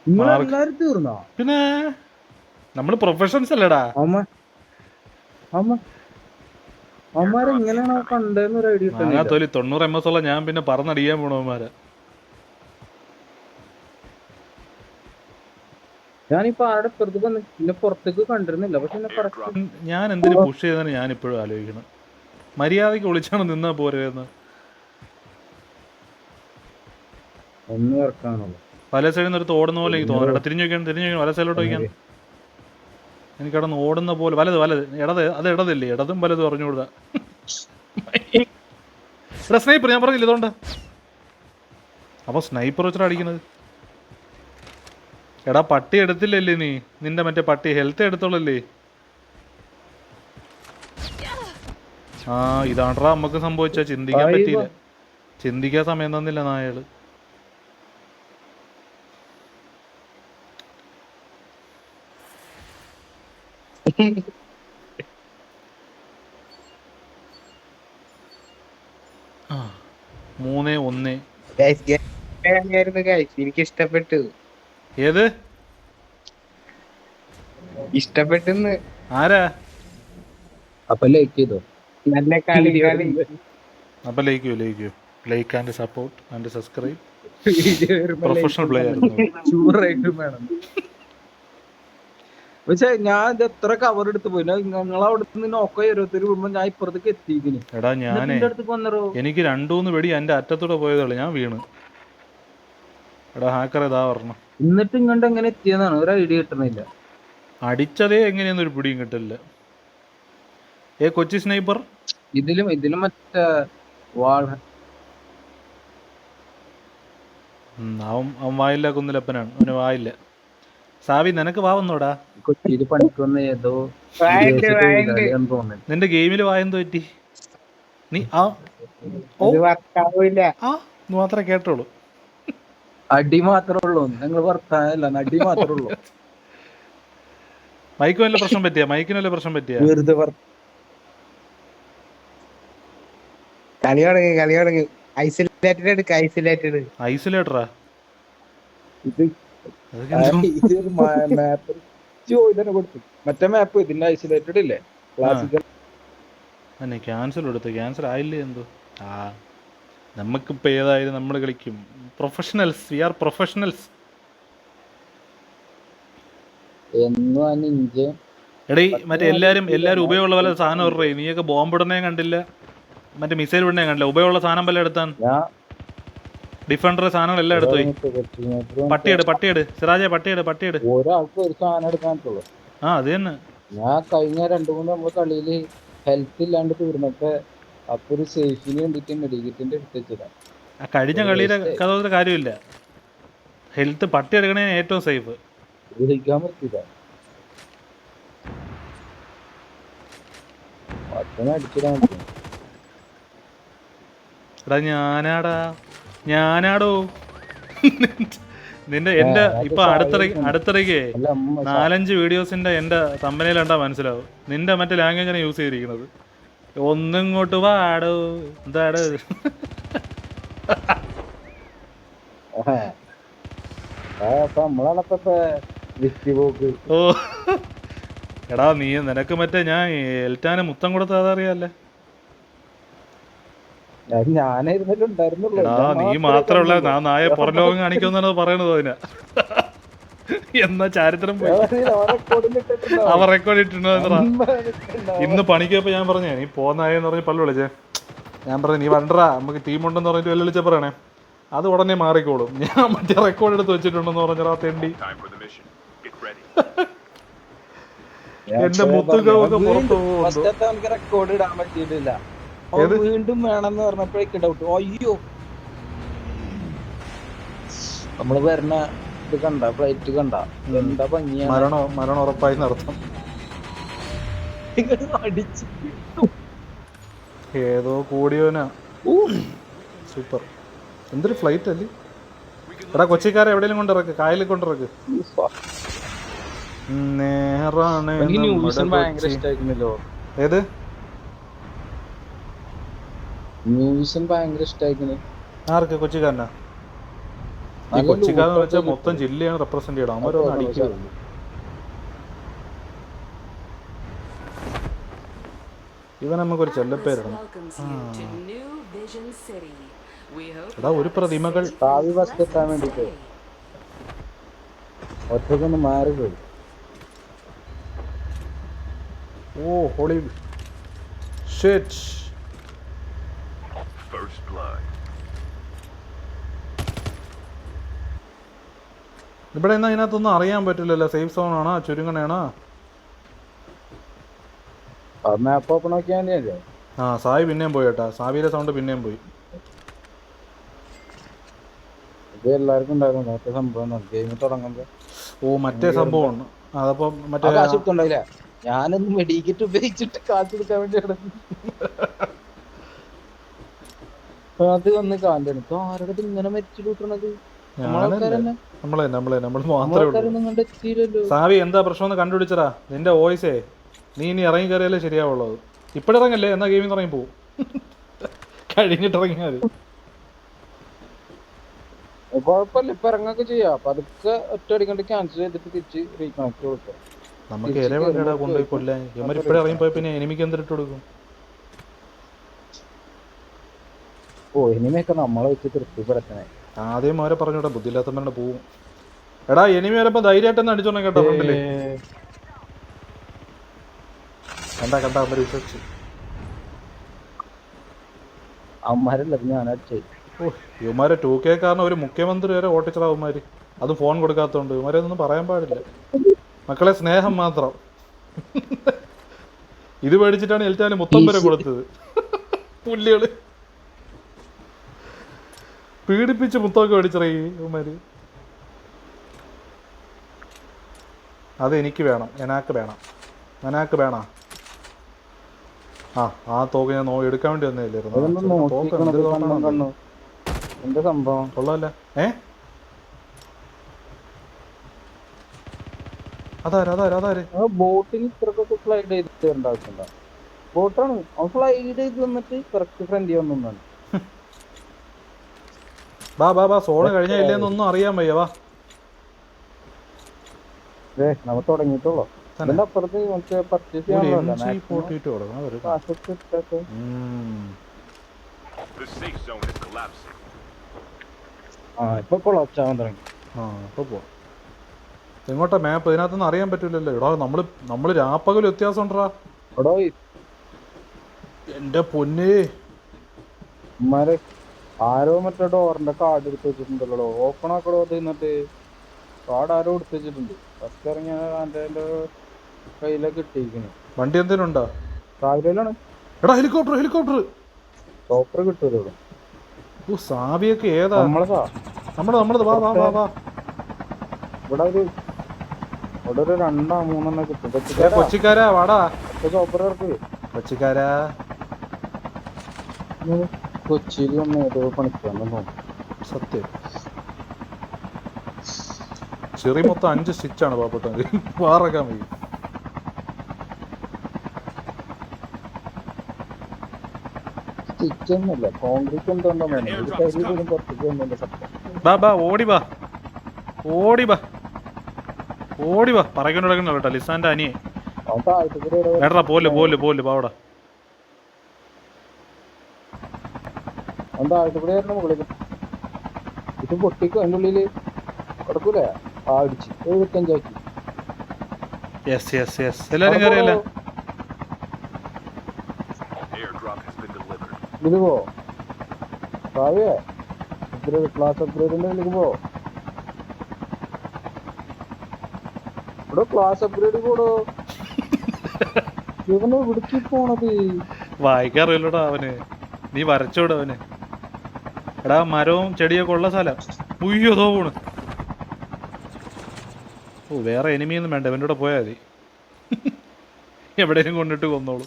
നിങ്ങളെല്ലാരും തീർന്നോ? പിന്നെ നമ്മള് പ്രൊഫഷണൽസ് അല്ലേടാ. അവന്മാരെങ്ങനെയാണോ കണ്ടെന്നൊരു ഐഡിയ കിട്ടുന്നില്ല. 90 MS ഉള്ള ഞാൻ പിന്നെ പറന്നടിക്കാൻ പോണവന്മാരെ. ഞാനിപ്പോ ആരുടെ പുറത്ത് വന്ന് പിന്നെ പുറത്തേക്ക് കണ്ടിരുന്നില്ല. പക്ഷെ ഞാൻ എന്തിനു പുഷ് ചെയ്തെന്ന് ഞാൻ ഇപ്പോഴും ആലോചിക്കണം. മര്യാദയ്ക്ക് വിളിച്ചാണ് നിന്നാ പോരെന്ന്. ഒന്ന് ഇറക്കാണല്ലോ. പല സൈഡിൽ നിന്ന് എടുത്ത് ഓടുന്ന പോലെ എനിക്ക് തോന്നണം. തിരിഞ്ഞു വയ്ക്കാൻ വല സൈഡിലോട്ട് വയ്ക്കാൻ. എനിക്ക് കിടന്ന് ഓടുന്ന പോലെ. വലത് അത് ഇടതല്ലേ? ഇടതും വലതും അറിഞ്ഞുകൂടാ. എടാ സ്നൈപ്പർ, ഞാൻ പറഞ്ഞില്ല ഇതുകൊണ്ട്. അപ്പോൾ സ്നൈപ്പർ വെച്ചിട്ട് അടിക്കുന്നത്. എടാ പട്ടി എടുത്തില്ലല്ലേ നീ? നിന്റെ മറ്റേ പട്ടി ഹെൽത്ത് എടുത്തോളല്ലേ? ഇതാണ്ടാ നമുക്ക് സംഭവിച്ചാ. ചിന്തിക്കാൻ പറ്റിയില്ല. ചിന്തിക്കാൻ സമയം തന്നില്ല നായകള്. ആ 3-1. എനിക്ക് ഇഷ്ടപ്പെട്ടു. ഏത് ഇഷ്ടപ്പെട്ടെന്ന്? ആരാ? അപ്പൊ ലൈക്ക് ചെയ്തോ? നല്ല കളി. അപ്പൊ like and support and subscribe. Professional player ചൂറായിട്ടും വേണം. പക്ഷെ ഞാൻ ഇത് എത്ര കവർ എടുത്ത് പോയി. നിങ്ങളവിടെ നിന്ന് നോക്കോ ഓരോരുത്തർ വരുമ്പോ ഞാൻ ഇപ്പുറത്തേക്ക് എത്തിക്കുന്നു. എടാ ഞാനേ എനിക്ക് 2-3 വെടി എന്റെ അറ്റത്തൂടെ പോയതുള്ളൂ. ഞാൻ വീണ്. എടാ ഹാക്കർ ഇതാ പറഞ്ഞു. എന്നിട്ട് ഇങ്ങോട്ട് എങ്ങനെ എത്തിയെന്നാണ് ഒരു ഐഡിയ കിട്ടുന്നില്ല. അടിച്ചതേ എങ്ങനെയൊന്നും ഒരു പിടിയും കിട്ടില്ല. കൊച്ചി സ്നൈപ്പർ ഇതിലും മറ്റേ വാൾ. അവൻ വായില്ല കുന്നിലപ്പനാണ്. അവന് വായില്ല. സാവി നിനക്ക് വാവന്നോടാ? കൊച്ചിയിൽ പണിക്ക് വന്ന ഏതോ നിന്റെ ഗെയിമിൽ വായെന്തോ പറ്റി? നീ മാത്രമേ കേട്ടോളൂ. അടി മാത്രമേ ഉള്ളൂ, നിങ്ങൾ വർത്താനല്ല, അടി മാത്രമേ ഉള്ളൂ. മൈക്ക് വല്ല പ്രശ്നം പറ്റിയാ? മൈക്കിന് വല്ല പ്രശ്നം പറ്റിയാ? വെറുതെ കളി തുടങ്ങി ഐസൊലേറ്റഡ് എടുക്ക, ഐസൊലേറ്റഡ്. ഐസൊലേറ്ററാ? ഇത് ഇതൊരു മാപ്പ് തന്നെ കൊടുത്തു. മറ്റേ മാപ്പ് ഇതിന്റെ ഐസൊലേറ്റഡ് ഇല്ലേ, ക്ലാസിക്കൽ. തന്നെ ക്യാൻസൽ കൊടുത്ത്, ക്യാൻസൽ ആയില്ലേ എന്തോ. ആ നമുക്കിപ്പോൾ ഏതായാലും നമ്മൾ കളിക്കും. Professionals, we are professionals. എന്നും ആ നിഞ്ച എടീ മറ്റേ എല്ലാവരും ഉപയോഗമുള്ള പോലെ സാധനം ഓർഡർ ചെയ്യും. നീയൊക്കെ ബോംബിടുന്നേ കണ്ടില്ല, മറ്റേ മിസൈൽ വിടുന്നേ കണ്ടില്ല. ഉപയോഗമുള്ള സാധനം വല്ല എടുത്താൻ. ഡിഫൻഡർ സാധനങ്ങളെല്ലാം എടുത്തു പോയി. പട്ടിയെട് സിറാജെ, പട്ടിയെട്. ഒരാൾക്ക് ഒരു സാധനം എടുക്കാൻ പറ്റുള്ളൂ. ആ അത് തന്നെ. ഞാൻ കഴിഞ്ഞ 2-3 നമ്മള് കളിയില് ഹെൽത്ത് ഇല്ലാണ്ട് തീർന്നപ്പോ അപ്പൊ ഒരു സേഫിന് വേണ്ടിട്ട് മെഡിക്കറ്റിന്റെ എടുത്തുവെച്ചതാ. ആ കഴിഞ്ഞ കളിയുടെ കഥ കാര്യമില്ല. ഹെൽത്ത് പട്ടി എടുക്കണേ ഏറ്റവും സേഫ്. ഉപയോഗിക്കാൻ പറ്റില്ല. അടിച്ചിടാൻ പറ്റും. എടാ ഞാനാടോ നിന്റെ എന്റെ ഇപ്പൊ അടുത്തിറക്കേ 4-5 വീഡിയോസിന്റെ എന്റെ തമ്പനയിൽ കണ്ടാ മനസ്സിലാവും. നിന്റെ മറ്റേ ലാംഗ്വേജാണ് യൂസ് ചെയ്തിരിക്കുന്നത്. ഒന്നിങ്ങോട്ട് വാടോ, എന്താടോ. ഓ എടാ നിനക്ക് മറ്റേ ഞാൻ എൽറ്റാന് മുത്തം കൊടുത്ത അതറിയാല്ലേ. എടാ നീ മാത്രമല്ല, ഞാൻ നായ പുറലോകം കാണിക്കുമെന്നാണ് പറയണത്. അതിനാ എന്നാ ചാരിത്രം പോയി. അവ റെക്കോർഡ് ഇട്ടിട്ടുണ്ടോ? ഇന്ന് പണിക്കപ്പോ ഞാൻ പറഞ്ഞേ നീ പോന്നായെന്ന് പറഞ്ഞ് പല്ല് വിളിച്ചേ. ഞാൻ പറഞ്ഞു നീ വണ്ടറാ, നമുക്ക് ടീമുണ്ടെന്ന് പറഞ്ഞിട്ട് വെല്ലുവിളിച്ച പറയണേ. അത് ഉടനെ മാറിക്കോളും. ഞാൻ മറ്റേ റെക്കോർഡ് എടുത്ത് വെച്ചിട്ടുണ്ടെന്ന് പറഞ്ഞാ തെണ്ടി. എന്റെ മുത്തുകൾക്ക് പുറത്തു പോകുന്നു. റെക്കോർഡ് ഇടാൻ പറ്റിയിട്ടില്ല. വീണ്ടും വേണമെന്ന് പറഞ്ഞപ്പോഴേക്ക് ഡൗട്ട്. അയ്യോ നമ്മള് വരണ ഇത് കണ്ട, ഫ്ലൈറ്റ് കണ്ട, എന്താ ഭംഗിയാ. മരണം ഉറപ്പായി നടത്തും. അടിച്ച് ഏതോ കൂടിയോനാ. സൂപ്പർ. എന്തൊരു ഫ്ലൈറ്റ് അല്ലേ. എടാ കൊച്ചിക്കാരെ എവിടെയെങ്കിലും കൊണ്ടിറക്ക്, കായലിൽ കൊണ്ടിറക്ക്. ഏത് ആർക്ക്? കൊച്ചിക്കാരനാ? ഈ കൊച്ചിക്കാരെന്ന് വെച്ചാൽ മൊത്തം ജില്ലയാണ് റെപ്രസെന്റ് ചെയ്യണം. അവരൊന്നും അടിക്കുക. ഇവൻ നമുക്കൊരു ചെല്ലപ്പേരാണ്. എടാ ഒരു പ്രതിമകൾ എത്താൻ വേണ്ടിട്ട് ഒറ്റക്കൊന്ന് മാറിപ്പോയി. ഓ ഹോളി ഷിറ്റ്. ഇവിടെ എന്നാ ഇതിനകത്തൊന്നും അറിയാൻ പറ്റില്ലല്ലോ. സേഫ് സോൺ ആണോ ചുരുങ്ങണേണോ? മാപ്പ് ഓപ്പൺ ആക്കിയാൽ ആ സായി പിന്നെയും പോയി കേട്ടാ. സാവിയുടെ സൗണ്ട് പിന്നെയും പോയി. ഇത് എല്ലാവർക്കും ഉണ്ടായിരുന്നു മറ്റേ സംഭവം ഗെയിം തുടങ്ങുമ്പോ. ഓ മറ്റേ സംഭവം ഉണ്ട്. അതപ്പോ മറ്റേ കാശുണ്ടായില്ല. ഞാനൊന്നും മെഡിക്കറ്റ് ഉപയോഗിച്ചിട്ട് കാശ് എടുക്കാൻ വേണ്ടി അത് വന്ന് കാലാണ്. ഇപ്പൊ ആരുടെ ഇങ്ങനെ മരിച്ചു കൂട്ടണത്? സാവി എന്താ പ്രശ്നം കണ്ടുപിടിച്ചടാ. നിന്റെ വോയിസേ നീ ഇനി ഇറങ്ങി കയറിയാലേ ശരിയാവുള്ളത്. ഇപ്പഴിറങ്ങല്ലേ, എന്നാ ഗെയിമിൽ ഇറങ്ങി പോവും. കഴിഞ്ഞിട്ട് ഇറങ്ങിയാൽ കുഴപ്പമില്ല. ഇപ്പൊ ഇറങ്ങൊക്കെ ചെയ്യാം. അപ്പൊ അതൊക്കെ ഒറ്റ അടിക്കണ്ട് ക്യാൻസൽ ചെയ്തിട്ട് തിരിച്ച് റീകണക്ട് കൊടുക്കാം. നമുക്ക് ഇരവണ്ടടാ കൊണ്ടുപോയി കൊല്ലാൻ. ഇവന്മാർ ഇപ്പഴേ ഇറങ്ങിപ്പോയി പിന്നെ എനിമിക്ക് എന്തിട്ട് കൊടുക്കും? ഓ എനിമിയൊക്കെ നമ്മളെ വെച്ച് തൃപ്തിപ്പെടുത്തണേ. ആദ്യം അവരെ പറഞ്ഞോട്ടെ, ബുദ്ധിയില്ലാത്തവരുടെ പോവും. എടാ എനിമി വരപ്പോ ധൈര്യമായിട്ടൊന്നും അടിച്ചോണേ കേട്ടോ. ഫ്രണ്ടില് കണ്ടാ അവര് വിശ്വസിച്ചു. അവന്മാരല്ല ഞാൻ അടിച്ചേ. ഓ ഇവന്മാരെ 2K കാരണം ഒരു മുഖ്യമന്ത്രി വരെ ഓട്ടിച്ചടാ അവന്മാര്. അത് ഫോൺ കൊടുക്കാത്തോണ്ട്. ഇവന്മാരെ ഒന്നും പറയാൻ പാടില്ല മക്കളെ. സ്നേഹം മാത്രം. ഇത് പേടിച്ചിട്ടാണ് എൽറ്റാന് മുത്തം വരെ കൊടുത്തത്. പുല്ലികള് പീഡിപ്പിച്ച് മുത്തമൊക്കെ മേടിച്ചിറങ്ങി ഇവന്മാര്. അത് എനിക്ക് വേണം, എനാക്ക് വേണം. ആ തോക്ക് ഞാൻ എടുക്കാൻ വേണ്ടി വന്നില്ലായിരുന്നു. എന്താ സംഭവം? കൊള്ളാല്ല. അതാര് ആ ബോട്ടിന് ഇത്രക്കൊക്കെ സ്ലൈഡ് ചെയ്ത് തരേണ്ട ആവശ്യമുണ്ടോ? ബോട്ടാണ് അവൻ സ്ലൈഡ് ചെയ്ത് വന്നിട്ട് കറക്റ്റ് ഫ്രണ്ട് വന്നാണ്. ബാ സോണ് കഴിഞ്ഞ ഇല്ലേന്നൊന്നും അറിയാൻ വയ്യ. വാ നമ്മൾ തുടങ്ങിയിട്ടുള്ളൂ. അതിന്റെ അപ്പുറത്ത് നമുക്ക് പർച്ചേസ് ചെയ്യാനുള്ള MG42 കൊടുക്കണം അവര്. The safe zone is collapsing. ഇപ്പൊ കൊളാപ്സാവാൻ തുടങ്ങി. ഇപ്പൊ പോവാം. എങ്ങോട്ടാ മാപ്പ്? ഇതിനകത്തൊന്നും അറിയാൻ പറ്റൂലല്ലോ. എടാ നമ്മള് രാപ്പകൽ വ്യത്യാസം ഉണ്ടടാ. എടോ എന്റെ പൊന്നേ, ഉമ്മാരെ ആരോ മറ്റേ ഡോറിന്റെ കാർഡ് എടുത്ത് വെച്ചിട്ടുണ്ടല്ലോ. ഓപ്പൺ ആക്കടോ തിന്നിട്ട് കാർഡ് ആരോ എടുത്ത് വെച്ചിട്ടുണ്ട്. ഫസ്റ്റ് ഇറങ്ങിയ എന്റെ കയ്യിലൊക്കെ ഇട്ടിരിക്കുന്നു. വണ്ടി എന്തേലും ഉണ്ടോ? രാവിലെയാണ്. എടാ ഹെലികോപ്റ്റർ ചോപ്പർ കിട്ടുമല്ലോ. സാവിയൊക്കെ ഏതാ? നമ്മളത് വാ ഇവിടെ ഒരു 2-3 കിട്ടും. കൊച്ചിക്കാരാ വാടാ. ചോപ്പർ ഇറക്ക്. കൊച്ചിക്കാരാ കൊച്ചിയിൽ വന്ന് ഏതോ പണിക്കാന്ന് തോന്നുന്നു. സത്യം. ചെറിയ മൊത്തം 5 സ്റ്റിച്ചാണ് പാവപ്പെട്ടത്. വാറക്കാൻ വയ്യ. സ്റ്റിച്ചൊന്നുമില്ല, കോൺക്രീറ്റ് എന്തോന്നോ ബാ ഓടി വാ പറകൊണ്ടിടക്കണല്ലോ കേട്ടോ. ലിസാന്റെ അനിയെ വേടാ. പോലെ പാവടാ. മുകളിൽ ഇത് പൊട്ടിക്കും. അതിന്റെ ഉള്ളില് കിടക്കൂലേ? അടിച്ച് 75 ആക്കി. എല്ലാരും കയറിയല്ലേ? Airdrop has been delivered. ഇതില് പോ ക്ലാസ് അപ്ഗ്രേഡിന്റെ ഇതിലേക്ക് പോ. ഇവിടെ ക്ലാസ് അപ്ഗ്രേഡ് കൂടോ. ഇവനെ വിളിച്ചു പോണത് വായിക്കാറില്ലടാ അവന്. നീ വരച്ചോട് അവന്. എടാ മരവും ചെടിയൊക്കെ ഉള്ള സ്ഥലം. ഉയ്യോതോ പോണ്. വേറെ എനിമിയൊന്നും വേണ്ട, ഇവൻ്റെ കൂടെ പോയാൽ മതി. എവിടെയും കൊണ്ടിട്ട് കൊന്നോളൂ.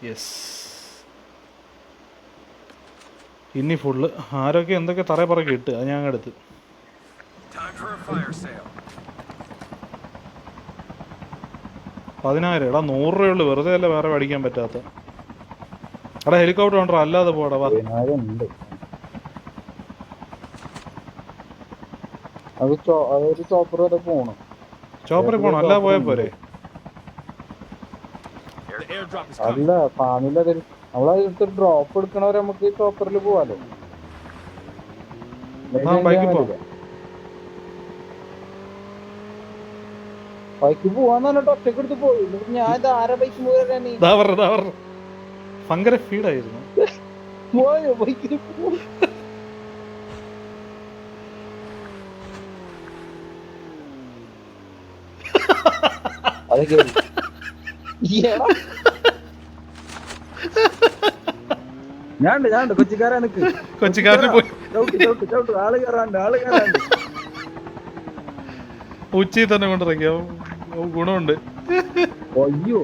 യെസ്. ഇനി ഫുള്ള് ആരൊക്കെ എന്തൊക്കെ തറ പറക്കി ഇട്ട് അത് ഞാൻ എടുത്ത്. Time for a fire sale. 10,000. എടാ 100 രൂപയുള്ളൂ. വെറുതെ അല്ല വേറെ മേടിക്കാൻ പറ്റാത്ത. എടാ ഹെലികോപ്റ്റർ ഉണ്ടോ? അല്ലാതെ പോടാ. വാ. ഉണ്ട്. അതൊരു ചോപ്പർ വരെ പോണം. ചോപ്പറിൽ പോണം, അല്ലാതെ പോയാ പോരെ? അല്ല ഫാമിലി അതിൽ നമ്മളത് ഡ്രോപ്പ് എടുക്കണവരെ നമുക്ക് ചോപ്പറിൽ പോവാലോ. ബൈക്ക് പോവാന്ന് പറഞ്ഞിട്ട് ഒറ്റക്ക് എടുത്ത് പോയി. ഞാൻ ആരെ ബൈക്ക് പോയാ ഭയങ്കര ഫീഡായിരുന്നു. പോയോ ബൈക്കിൽ പോയി. ഞാണ്ട് കൊച്ചിക്കാരാണ്. കൊച്ചിക്കാരന് പോയി ആള് കയറാണ്ട്. ഉച്ചയിൽ തന്നെ കൊണ്ടിറങ്ങിയ ഗുണമുണ്ട്. അയ്യോ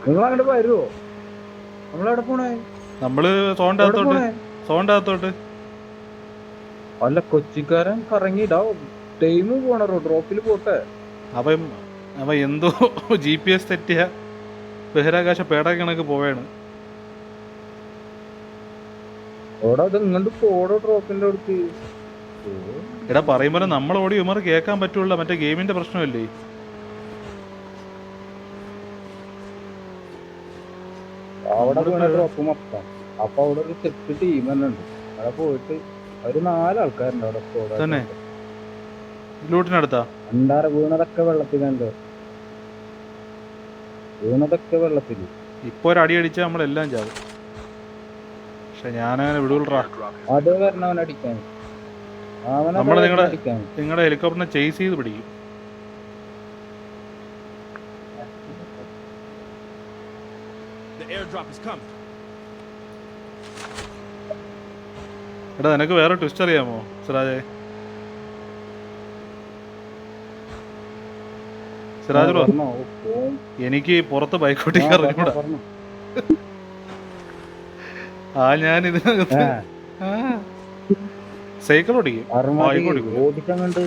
നിങ്ങൾ അങ്ങോട്ട് വരുവോ? നമ്മളെവിടെ പോണേ? നമ്മള് സോണ്ടകത്തോട്ട്. അല്ല കൊച്ചിക്കാരൻ കറങ്ങിടാ ടൈം പോണോ? ഡ്രോപ്പിൽ പോട്ടെ. അവ എന്തോ GPS തെറ്റിയ ബഹിരാകാശ പേട കണക്ക് പോവാണ്. ഓടാ അത് ഇങ്ങോട്ട് പോടോ ഡ്രോപ്പിന്റെ അടുത്ത്. എടാ പറയുമ്പോൾ നമ്മൾ ഓടി ഉമർ കേൾക്കാൻ പറ്റുള്ള മറ്റേ ഗെയിമിന്റെ പ്രശ്നമല്ലേ? അവിടെ ഡ്രോപ്പ് മൊത്തം. അപ്പൊ അവിടെ ഒരു സെറ്റ് ടീം തന്നെ ഉണ്ട്. അവിടെ പോയിട്ട് ഒരു 4 ആൾക്കാരുണ്ട് അവിടെ തന്നെ. ലൂട്ടിനടുത്താ വീണതൊക്കെ വെള്ളത്തിലുണ്ട്. വെള്ളത്തില് ഇപ്പൊ ഒരു അടി അടിച്ചാൽ നമ്മളെല്ലാം ചാവും. പക്ഷെ ഞാനങ്ങനെ വിടൂടാ. അത് വരണവൻ അടിക്കാൻ. നമ്മള് നിങ്ങളുടെ ഹെലികോപ്റ്ററിനെ ചേസ് ചെയ്ത് പിടിക്കും. എടാ നിനക്ക് വേറെ ട്വിസ്റ്റ് അറിയാമോ സിറാജേ? സിറാജ് ബ്രോ, എനിക്ക് പുറത്ത് ബൈക്ക് ഓടിക്കാൻ അറിഞ്ഞൂടാ. ഞാൻ ഇതിനകത്ത് സൈക്കിൾ ഓടിക്കും അറുമാതി ബൈക്ക് ഓടിക്കും ഓടിക്കാൻ കണ്ട്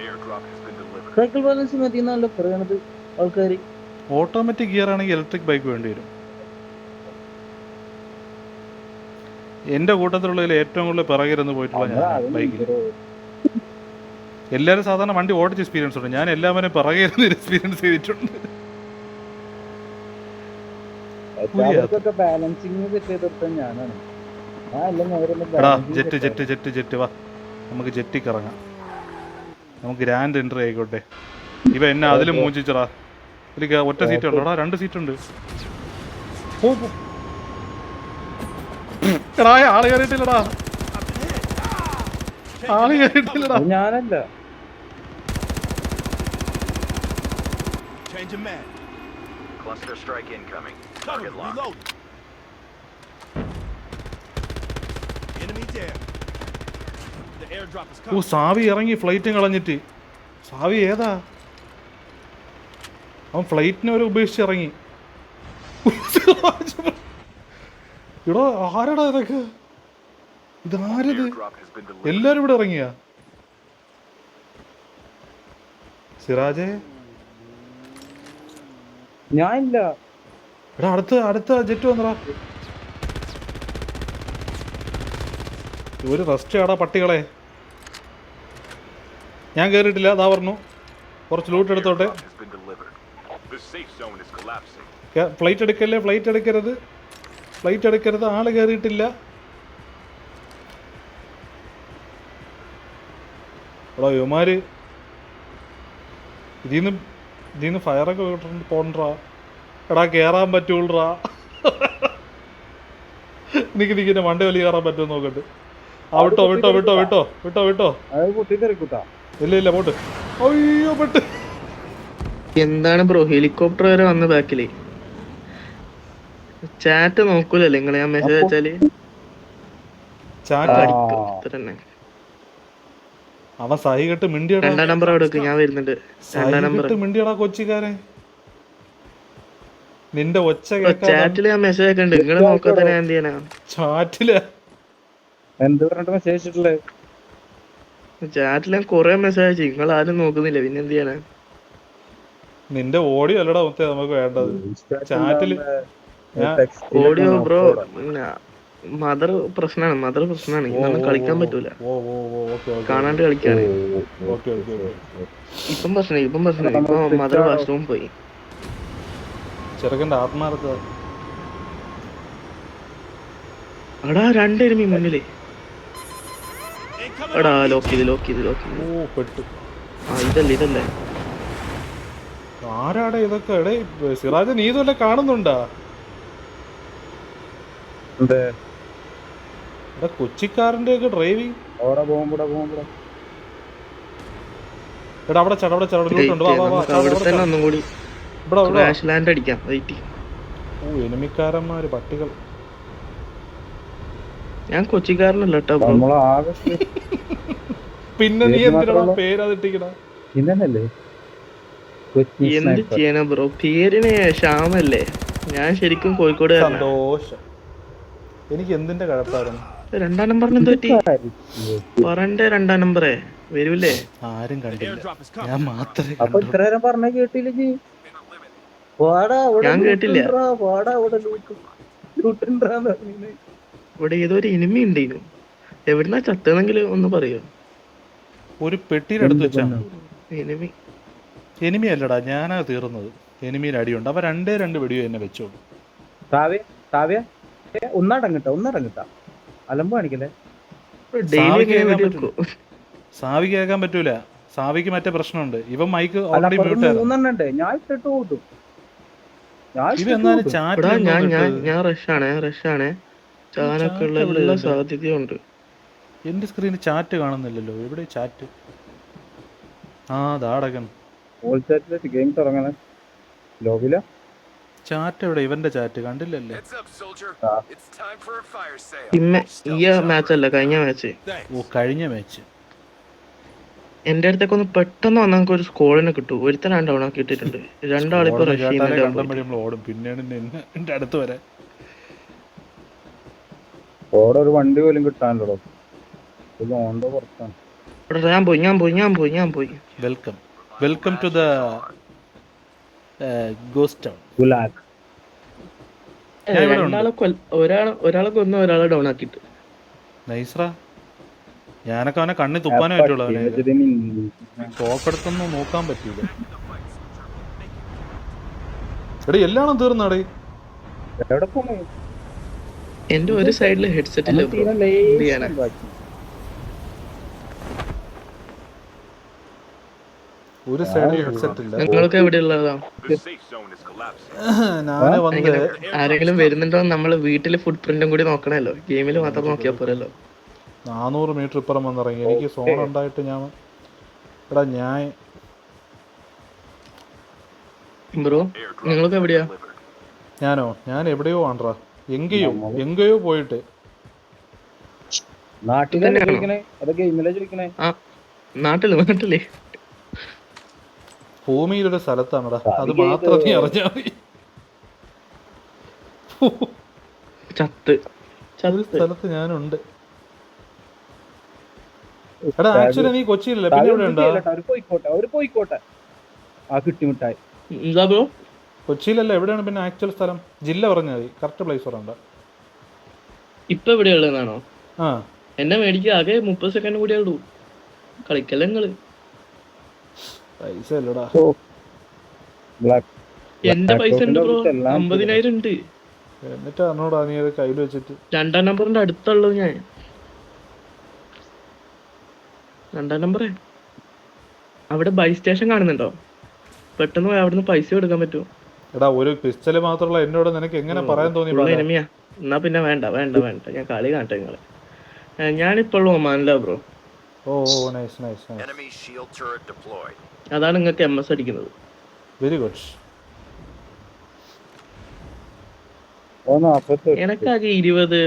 Airdrop has been delivered. Cycle balance മതി എന്നല്ല പറയണത് ആൾക്കാര്. ഓട്ടോമാറ്റിക് ഗിയർ ആണെങ്കിൽ ഇലക്ട്രിക് ബൈക്ക് വേണ്ടി വരും. എൻ്റെ കൂട്ടത്തിലുള്ളതിൽ ഏറ്റവും കൂടുതൽ പിറകിരുന്ന് പോയിട്ടുള്ള ഞാൻ ബൈക്കിൽ. എല്ലാവരും സാധാരണ വണ്ടി ഓടിച്ച് എക്സ്പീരിയൻസ് ഉണ്ട്, ഞാൻ എല്ലാവരും പിറകിരുന്ന് എക്സ്പീരിയൻസ് ചെയ്തിട്ടുണ്ട്. അവർക്കൊക്കെ ബാലൻസിങ് സെറ്റ് ചെയ്തിട്ട് ഞാനാണ്. എടാ ജെറ്റ് വാ, നമുക്ക് ജെറ്റിക്ക് ഇറങ്ങാം, നമുക്ക് ഗ്രാൻഡ് എൻട്രി ആയിക്കോട്ടെ. ഇവ എന്നെ അതിലും മൂഞ്ചിച്ചടാ. ഇതിൽ ഒറ്റ സീറ്റ് ഉണ്ടോടാ? 2 സീറ്റ് ഉണ്ട്. എടാ ആള് കയറിയിട്ടില്ലടാ, ആള് കയറിയിട്ടില്ലടാ. ഞാനല്ല. Change of man. Cluster strike incoming. Cover Target me. locked. Reload. Enemy down. The airdrop is oh coming. സാവി ഇറങ്ങി ഫ്ലൈറ്റും കളഞ്ഞിട്ട്. സാവി ഏതാ? അവൻ ഫ്ലൈറ്റിനെ വരെ ഉപേക്ഷിച്ച് ഇറങ്ങി. ഇവിടെ ആരടാ ഇതൊക്കെ? ഇതാരത്? Airdrop has been delivered. എല്ലാരും ഇവിടെ ഇറങ്ങിയ? സിറാജേ ഞാൻ ഇല്ല. എടാ അടുത്ത ജെറ്റ് വന്നടാ. ഒരു റെസ്റ്റ് ആടാ പട്ടികളെ. ഞാൻ കയറിയിട്ടില്ല, അതാ പറഞ്ഞു. കുറച്ച് ലൂട്ട് എടുത്തോട്ടെ. Airdrop has been delivered. The safe zone is collapsing. Flight എടുക്കല്ലേ, ഫ്ലൈറ്റ് എടുക്കരുത്. ആള് കയറിയിട്ടില്ല. എടാ യുമാര് ഇതിന്ന് ഫയറൊക്കെ പോണ്ടാ. എടാ കേറാൻ പറ്റൂളാ. നിക്ക് മണ്ട വലി കയറാൻ പറ്റുമോ നോക്കട്ടെ. ആ വിട്ടോ. അത് പൊട്ടിത്തെറിക്കൂട്ടാ. ഇല്ല പോട്ട്. അയ്യോ പെട്ട്. എന്താണ് ബ്രോ, ഹെലികോപ്റ്റർ വരെ വന്ന് ബാക്കില്. ചാറ്റ് നോക്കൂലല്ലേ നിങ്ങള്? ഞാൻ മെസ്സേജ് അയച്ചാല് ചാറ്റ് അടിക്കും. ഇത്ര തന്നെ. അവൻ സഹി കെട്ട് മിണ്ടിയടാ. 2ാം നമ്പർ അവിടെ വെക്ക്, ഞാൻ വരുന്നുണ്ട്. 2ാം നമ്പർ മിണ്ടിയടാ കൊച്ചിക്കാരൻ. നിന്റെ ഒച്ച കേൾക്കാൻ ചാറ്റില് ഞാൻ മെസ്സേജ് അയക്കണ്ട്, നിങ്ങള് നോക്കാത്ത ഞാൻ എന്ത് ചെയ്യാനാ? ചാറ്റില് എന്ത് പറഞ്ഞിട്ട് മെസ്സേജ് അയച്ചിട്ടുള്ളത്? ചാറ്റിൽ ഞാൻ കൊറേ മെസ്സേജ് അയച്ചു, നിങ്ങൾ ആരും നോക്കുന്നില്ല, പിന്നെ എന്ത് ചെയ്യാനാ? നിന്റെ ഓഡിയോ അല്ലടാ മുത്തേ നമുക്ക് വേണ്ടത്. ചാറ്റില് ഓഡിയോ ബ്രോ മദർ പ്രശ്നമാണ്, ഇതൊന്നും കളിക്കാൻ പറ്റൂല. കാണാണ്ട് കളിക്കാണ്. ഇപ്പം പ്രശ്നം ഇപ്പൊ മദർ വാഷ്റൂം പോയി. ചെറുക്കന്റെ ആത്മാർത്ഥ. എടാ 2 enemy മുന്നില്. എടാ ലോക്ക് ചെയ്ത്. ഓ പെട്ടു. ആ ഇതല്ലേ ആരാടെ ഇതൊക്കെ? എടേ സിറാജ്, നീ ഇതുവല്ല കാണുന്നുണ്ടാ? എടാ കൊച്ചിക്കാരന്റെ ഒക്കെ ഡ്രൈവിംഗ്. എടാ അവിടെ ചട ലൂട്ടുണ്ട്. അവിടെ തന്നെ ഒന്നും കൂടി ഇവിടെ ക്രാഷ് ലാൻഡ് അടിക്കാം. വെയിറ്റ്. ഓ എനിമിക്കാരന്മാര് പട്ടികൾ. ഞാൻ കൊച്ചിക്കാരനല്ല കേട്ടോ ബ്രോ. പിന്നെ നീ എന്തിനാ പേരതിട്ടിക്കണ? എന്ത് ചെയ്യാനാ ബ്രോ, പേരിന് ക്ഷാമല്ലേ. ഞാൻ ശരിക്കും കോഴിക്കോട്. സന്തോഷം. എനിക്ക് എന്തിന്റെ കഴപ്പായിരുന്നു? 2ാം നമ്പറിന് എന്ത് പറ്റി? പറണ്ടേ 2ാം നമ്പറേ വരൂലേ? ആരും കണ്ടില്ല, ഞാൻ മാത്രമേ അപ്പൊ കണ്ടു. ഇത്ര നേരം പറഞ്ഞ കേട്ടില്ല. ഞാൻ കേട്ടില്ല. ഇവിടെ ഏതോ ഒരു എനിമി ഉണ്ടേനു. എവിടുന്നാ ചത്തെന്നെങ്കിലും ഒന്ന് പറയോ? ഒരു പെട്ടിയുടെ അടുത്ത് വെച്ചാ എനിമി എനിമി അല്ലടാ, ഞാനാ തീർന്നത്. എനിമീന് അടിയുണ്ട്. അവ 2 വെടിയോ എന്നെ വെച്ചോളൂ. ഒന്നടങ്ങിട്ട അലമ്പ് കാണിക്കല്ലേ. ഡെയിലി സാവി കേൾക്കാൻ പറ്റൂല. സാവിക്ക് മറ്റേ പ്രശ്നമുണ്ട്. ഇവൻ മൈക്ക് ഓൾറെഡി മ്യൂട്ടായിരുന്നു. ഞാൻ ഇട്ടിട്ട് ഓടും. ഇവന്നാലും ചാറ്റ് ഞാൻ റഷാണേ ചാനൊക്കെ ഉള്ള എല്ലാ സാധ്യതയുണ്ട്. എന്റെ സ്ക്രീനിൽ ചാറ്റ് കാണുന്നില്ലല്ലോ. എവിടെ ചാറ്റ്? ആ ദാടകൻ ഗെയിം തുടങ്ങണ ലോബില ചാറ്റ് എവിടെ? ഇവന്റെ chat കണ്ടില്ലല്ലേ? Heads up, soldier. It's time for a fire sale. പിന്നെ ഈ മാച്ച് അല്ല, കഴിഞ്ഞ മാച്ച്. ഓ കഴിഞ്ഞ മാച്ച്. എന്റെ അടുത്തേക്ക് ഒന്ന് പെട്ടെന്ന് വന്നാൽ നമുക്ക് ഒരു സ്കോളിനെ കിട്ടും. ഒരുത്തൻ ഡൗൺ ആക്കി ഇട്ടിട്ടുണ്ട്. 2 ആളിപ്പോ റഷ് ചെയ്യുന്നുണ്ട്. ഓടും. പിന്നെയാണ് എന്റെ അടുത്ത് വരെ ഓടെ ഒരു വണ്ടി പോലും കിട്ടാനല്ലോ. ലോണിന്റെ പുറത്താണ്. എടാ, ഞാൻ പോയി welcome welcome to the ghost town. Gulag. ഞാൻ ഇവിടെ ഉണ്ട്. ഒരാളെ കൊന്ന് ഒരാളെ ഡൗൺ ആക്കിട്ട്. നൈസ്രാ, ഞാനൊക്കെ അവനെ കണ്ണി തുപ്പാനേ പറ്റുള്ളൂ. അവനെ തോക്കെടുത്തൊന്നും നോക്കാൻ പറ്റൂല. എടീ എല്ലാം തീർന്നടേ. എവിടെ പോണേ? എന്റെ ഒരു സൈഡില് ഹെഡ്സെറ്റ് ഇല്ല ബ്രോ. എന്ത് ചെയ്യാനാ? ഒരു സൈഡിൽ ഹെഡ്സെറ്റ് ഇല്ല. നിങ്ങളൊക്കെ എവിടെയുള്ളതാ? The safe zone is collapsing. ഞാന് വന്ന് ആരെങ്കിലും വരുന്നുണ്ടോ? നമ്മള് വീട്ടില് ഫുട് പ്രിന്റും കൂടി നോക്കണല്ലോ, ഗെയിമിൽ മാത്രം നോക്കിയാ പോരല്ലോ. 400 മീറ്റർ ഇപ്പുറം വന്നിറങ്ങി. എനിക്ക് സോൺ ഉണ്ടായിട്ട് ഞാൻ എടാ ബ്രോ നിങ്ങളൊക്കെ എവിടെയാ? ഞാൻ എവിടെയോ ആണ്ട്രാ, എങ്കയോ പോയിട്ട്. നാട്ടിലല്ലേ ചോദിക്കണേ? അത് ഗെയിമിലെ ചോദിക്കണേ? ആ നാട്ടില് ഭൂമിയിലൊരു സ്ഥലത്താണടാ, അത് മാത്രം നീ അറിഞ്ഞാ മതി. ഒരു സ്ഥലത്ത് ഞാനുണ്ട്. എടാ ആക്ച്വലി നീ കൊച്ചിയിലല്ലേ, പിന്നെ എവിടെ ഉണ്ടാ? അവര് പോയിക്കോട്ടെ. ആ കിട്ടിമിട്ടായി എന്താ ബ്രോ? കൊച്ചിയിലല്ലേ? എവിടെയാണ് പിന്നെ ആക്ച്വൽ സ്ഥലം? ജില്ല പറഞ്ഞാൽ മതി, കറക്റ്റ് പ്ലേസ് പറയണ്ട. ഇപ്പൊ എവിടെയുള്ളതാണോ? ആ എന്നെ മേടിക്കുക, ആകെ 30 സെക്കൻഡ് കൂടിയേ ഉള്ളൂ. കളിക്കല്ലേ നിങ്ങള്? പൈസ അല്ലടാ. എന്റെ പൈസ ഉണ്ട് ബ്രോ, 50,000 ഉണ്ട്. എന്നിട്ട് അറിഞ്ഞോടാ നീ അത് കയ്യിൽ വെച്ചിട്ട്. 2ാം നമ്പറിന്റെ അടുത്തുള്ളത് ഞാൻ. 2ാം നമ്പറേ അവിടെ ബൈ സ്റ്റേഷൻ കാണുന്നുണ്ടോ? പെട്ടെന്ന് പോയി അവിടുന്ന് പൈസ എടുക്കാൻ പറ്റുമോ? എടാ ഒരു പിസ്റ്റല് മാത്രമുള്ള എന്നോട് നിനക്ക് എങ്ങനെ പറയാൻ തോന്നി? എനിമിയാ. എന്നാ പിന്നെ വേണ്ട, ഞാൻ കളി കാണട്ടെ നിങ്ങള്. ഞാനിപ്പോൾ ഒമാനിലാ ബ്രോ. ഓ nice nice nice. Enemy shield turret deployed. അതാണ് നിങ്ങൾക്ക് MS അടിക്കുന്നത്. Very good. എനക്കാകെ 20,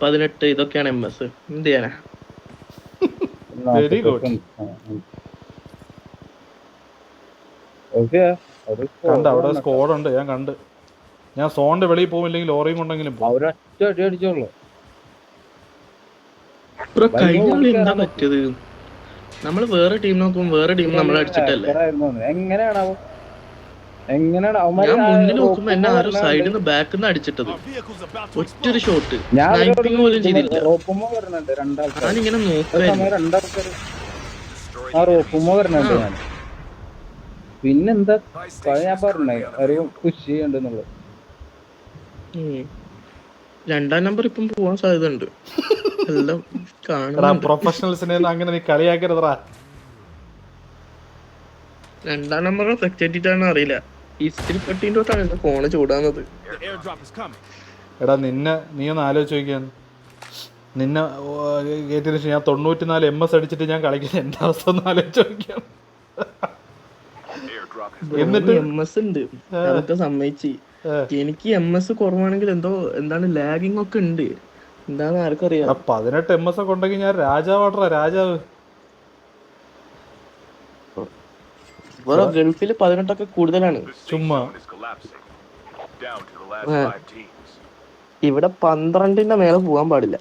18 ഇതൊക്കെയാണ് MS. എന്ത് ചെയ്യാനാ? Very good. കണ്ട അവിടെ സ്ക്വാഡ് ഉണ്ട്, ഞാൻ കണ്ട്. ഞാൻ സോണിന്റെ വെളിയിൽ പോവില്ലെങ്കിൽ ലോറിയും കൊണ്ടെങ്കിലും പോകും. അടിച്ചോളൂ. ബ്രോ കഴിഞ്ഞ കളി എന്താ പറ്റിയത്? നമ്മള് വേറെ ടീം നോക്കും, വേറെ ടീം നമ്മളെ അടിച്ചിട്ടല്ലേ. ഞാൻ മുന്നിൽ നോക്കുമ്പോ എന്നെ ആരോ സൈഡിൽ നിന്ന് ബാക്കിൽ നിന്ന് അടിച്ചിട്ടത്. ഒറ്റൊരു ഷോട്ട് സ്നൈപ്പിംഗ് പോലും ചെയ്തില്ല. ഞാനിങ്ങനെ നോക്കായിരുന്നു. പിന്നെന്താ ഞാൻ പറഞ്ഞേ, ഒരു പുഷ് ചെയ്യണ്ടെന്നുള്ളത്. 2ാം നമ്പർ ഇപ്പം പോവാൻ സാധ്യത ഉണ്ട്. എല്ലാം പ്രൊഫഷണൽസിനെ അങ്ങനെ നീ കളിയാക്കരുതടാ. 2ാം നമ്പർ സെക്ചേറ്റിട്ടാണ് അറിയില്ല. ഇസ്തിരി പെട്ടിന്റെ തൊട്ടാണ് phone ചൂടാന്നത്. The airdrop is coming. എടാ നീ ഒന്ന് ആലോചിച്ച് നോക്കിയാൽ, നിന്നെ കയറ്റിയതിനു ശേഷം ഞാൻ 94 MS അടിച്ചിട്ട് ഞാൻ കളിക്കുന്നത് എന്റെ അവസ്ഥ ഒന്ന് ആലോചിച്ച് നോക്കിയാണ്. എന്നിട്ട് MS ഉണ്ട്, അതൊക്കെ സമ്മതിച്ച്. എനിക്ക് MS കുറവാണെങ്കിൽ എന്താണ് ലാഗിങ് ഒക്കെ ഉണ്ട്. എന്താന്ന് ആർക്കറിയാം. 18 MS ഒക്കെ ഉണ്ടെങ്കിൽ ഞാൻ രാജാവാട്രാ, രാജാവ്. ഗൾഫില് 18 ഒക്കെ കൂടുതലാണ്. ചുമ്മാ ഇവിടെ 12ന്റെ മേലെ പോകാൻ പാടില്ല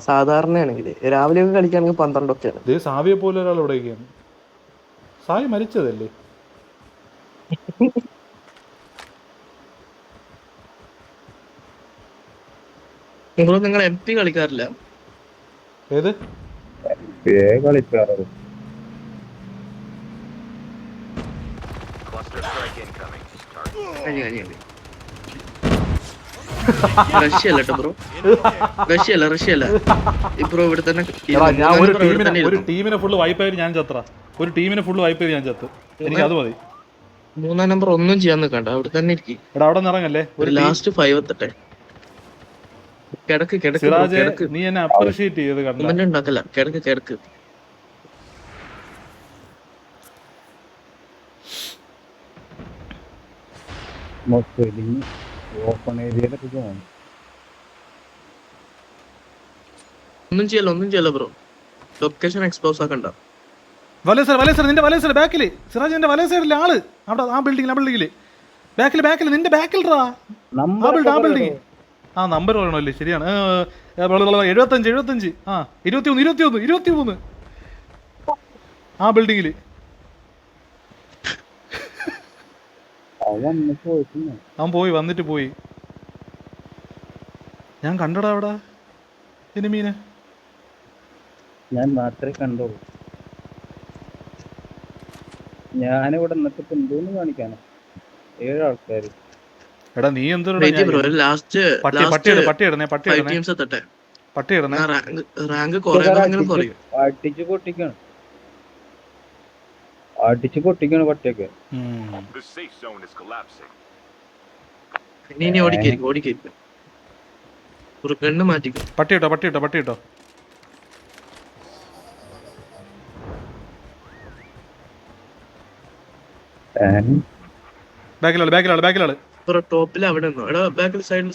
സാധാരണയാണെങ്കിൽ. രാവിലെ ഒക്കെ കളിക്കുകയാണെങ്കിൽ 12 ഒക്കെയാണ്. സാവിയെ പോലെ ഒരാൾ ഇവിടേക്കാണ്. സാവി മരിച്ചതല്ലേ? നിങ്ങൾ MP കളിക്കാറില്ല? ഏത് കളിക്കാറ്? Cluster strike incoming. Target. Russia അല്ല ബ്രോ, റഷ്യ ബ്രോ. ഇവിടെ തന്നെ ഒരു ടീമിനെ ഫുള്ള് വൈപ്പ് ചെയ്ത് ഞാൻ ചത്ര. എനിക്ക് അത് മതി. 3ാം നമ്പർ ഒന്നും ചെയ്യാൻ നിൽക്കണ്ട, അവിടെ തന്നെ ഇരിക്കും. എടാ അവിടെ നിറങ്ങല്ലേ, ഒരു ലാസ്റ്റ് 5 എത്തട്ടെ. കിടക്ക് നീ എന്നെ അപ്രീഷിയേറ്റ് ചെയ്ത് കണ്ടു ഉണ്ടാക്കല്ല. കിടക്ക് ഓപ്പൺ ഏരിയയിലൊക്കെ പോകണം. ഒന്നും ചെയ്യല്ല ബ്രോ. ലൊക്കേഷൻ എക്സ്പോസ് ആക്കണ്ട. വലസർ നിന്റെ വലസർ ബാക്കില്, സിറാജ് നിന്റെ വലസൈഡിലെ ആള് അവിടെ ആ ബിൽഡിംഗില് ബാക്കിൽ നിന്റെ ബാക്കിൽ ആ ബിൽഡിംഗ് ആ നമ്പർ പറയണമല്ലേ, ശരിയാണ്. 75 ആ 21 ആ ബിൽഡിങ്ങിൽ. അവൻ പോയി, വന്നിട്ട് പോയി. ഞാൻ കണ്ടടാ അവിടെ എനിമീനെ. ഞാൻ മാത്രമേ കണ്ടോളൂ. ഞാനിവിടെ നിന്നിട്ട് എന്തോന്ന് കാണിക്കാനോ 7 ആൾക്കാര്. എടാ നീ എന്തോ പട്ടി ഇടണേ. അടിച്ചു പൊട്ടിക്കാണ് പട്ടിയൊക്കെ. The safe zone is collapsing. ഒരു കണ്ണ് മാറ്റിക്കോ. പട്ടി ഇട്ടോ. ബാക്കിലാണ്. ടോപ്പിൽ അവിടെ എടാ ബാക്കിൽ സൈഡിൽ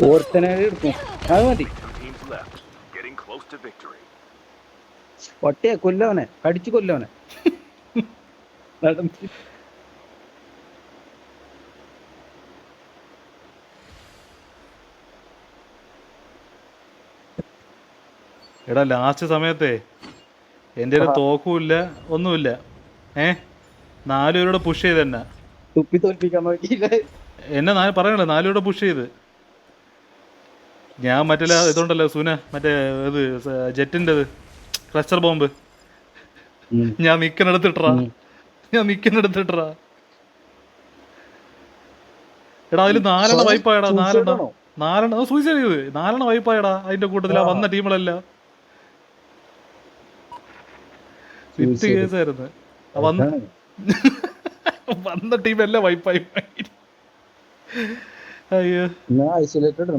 ഓർത്തനെ എടുക്കും. അത് മതി. Teams left. Getting close to victory. പട്ടിയെ കൊല്ലവനെ, കടിച്ചു കൊല്ലവനെ. എടാ ലാസ്റ്റ് സമയത്തെ എൻ്റെ ഒരു തോക്കുമില്ല, ഒന്നുമില്ല. 4 പേരോടെ പുഷ് ചെയ്ത് തന്നെ തുപ്പി തോൽപ്പിക്കാൻ നോക്കിയില്ല എന്നെ. പറയണല്ലോ 4 പേരോടെ പുഷ് ചെയ്ത്. ഞാൻ മറ്റേ ഇതുണ്ടല്ലോ സുന, മറ്റേ ഇത് ജെറ്റിൻ്റെത് ക്ലസ്റ്റർ ബോംബ്, ഞാൻ നിൽക്കുന്നിടത്തിട്ടാ. എടാ അതിൽ 4 വൈപ്പായടാ. 4 സൂയിസൈഡ് ചെയ്ത് 4 വൈപ്പായടാ. അതിന്റെ കൂട്ടത്തിലാ വന്ന ടീമുകളെല്ലാം കേസായിരുന്നു. വന്ന ടീമെല്ലാം വൈപ്പായി. അയ്യോ. ഐസൊലേറ്റഡ്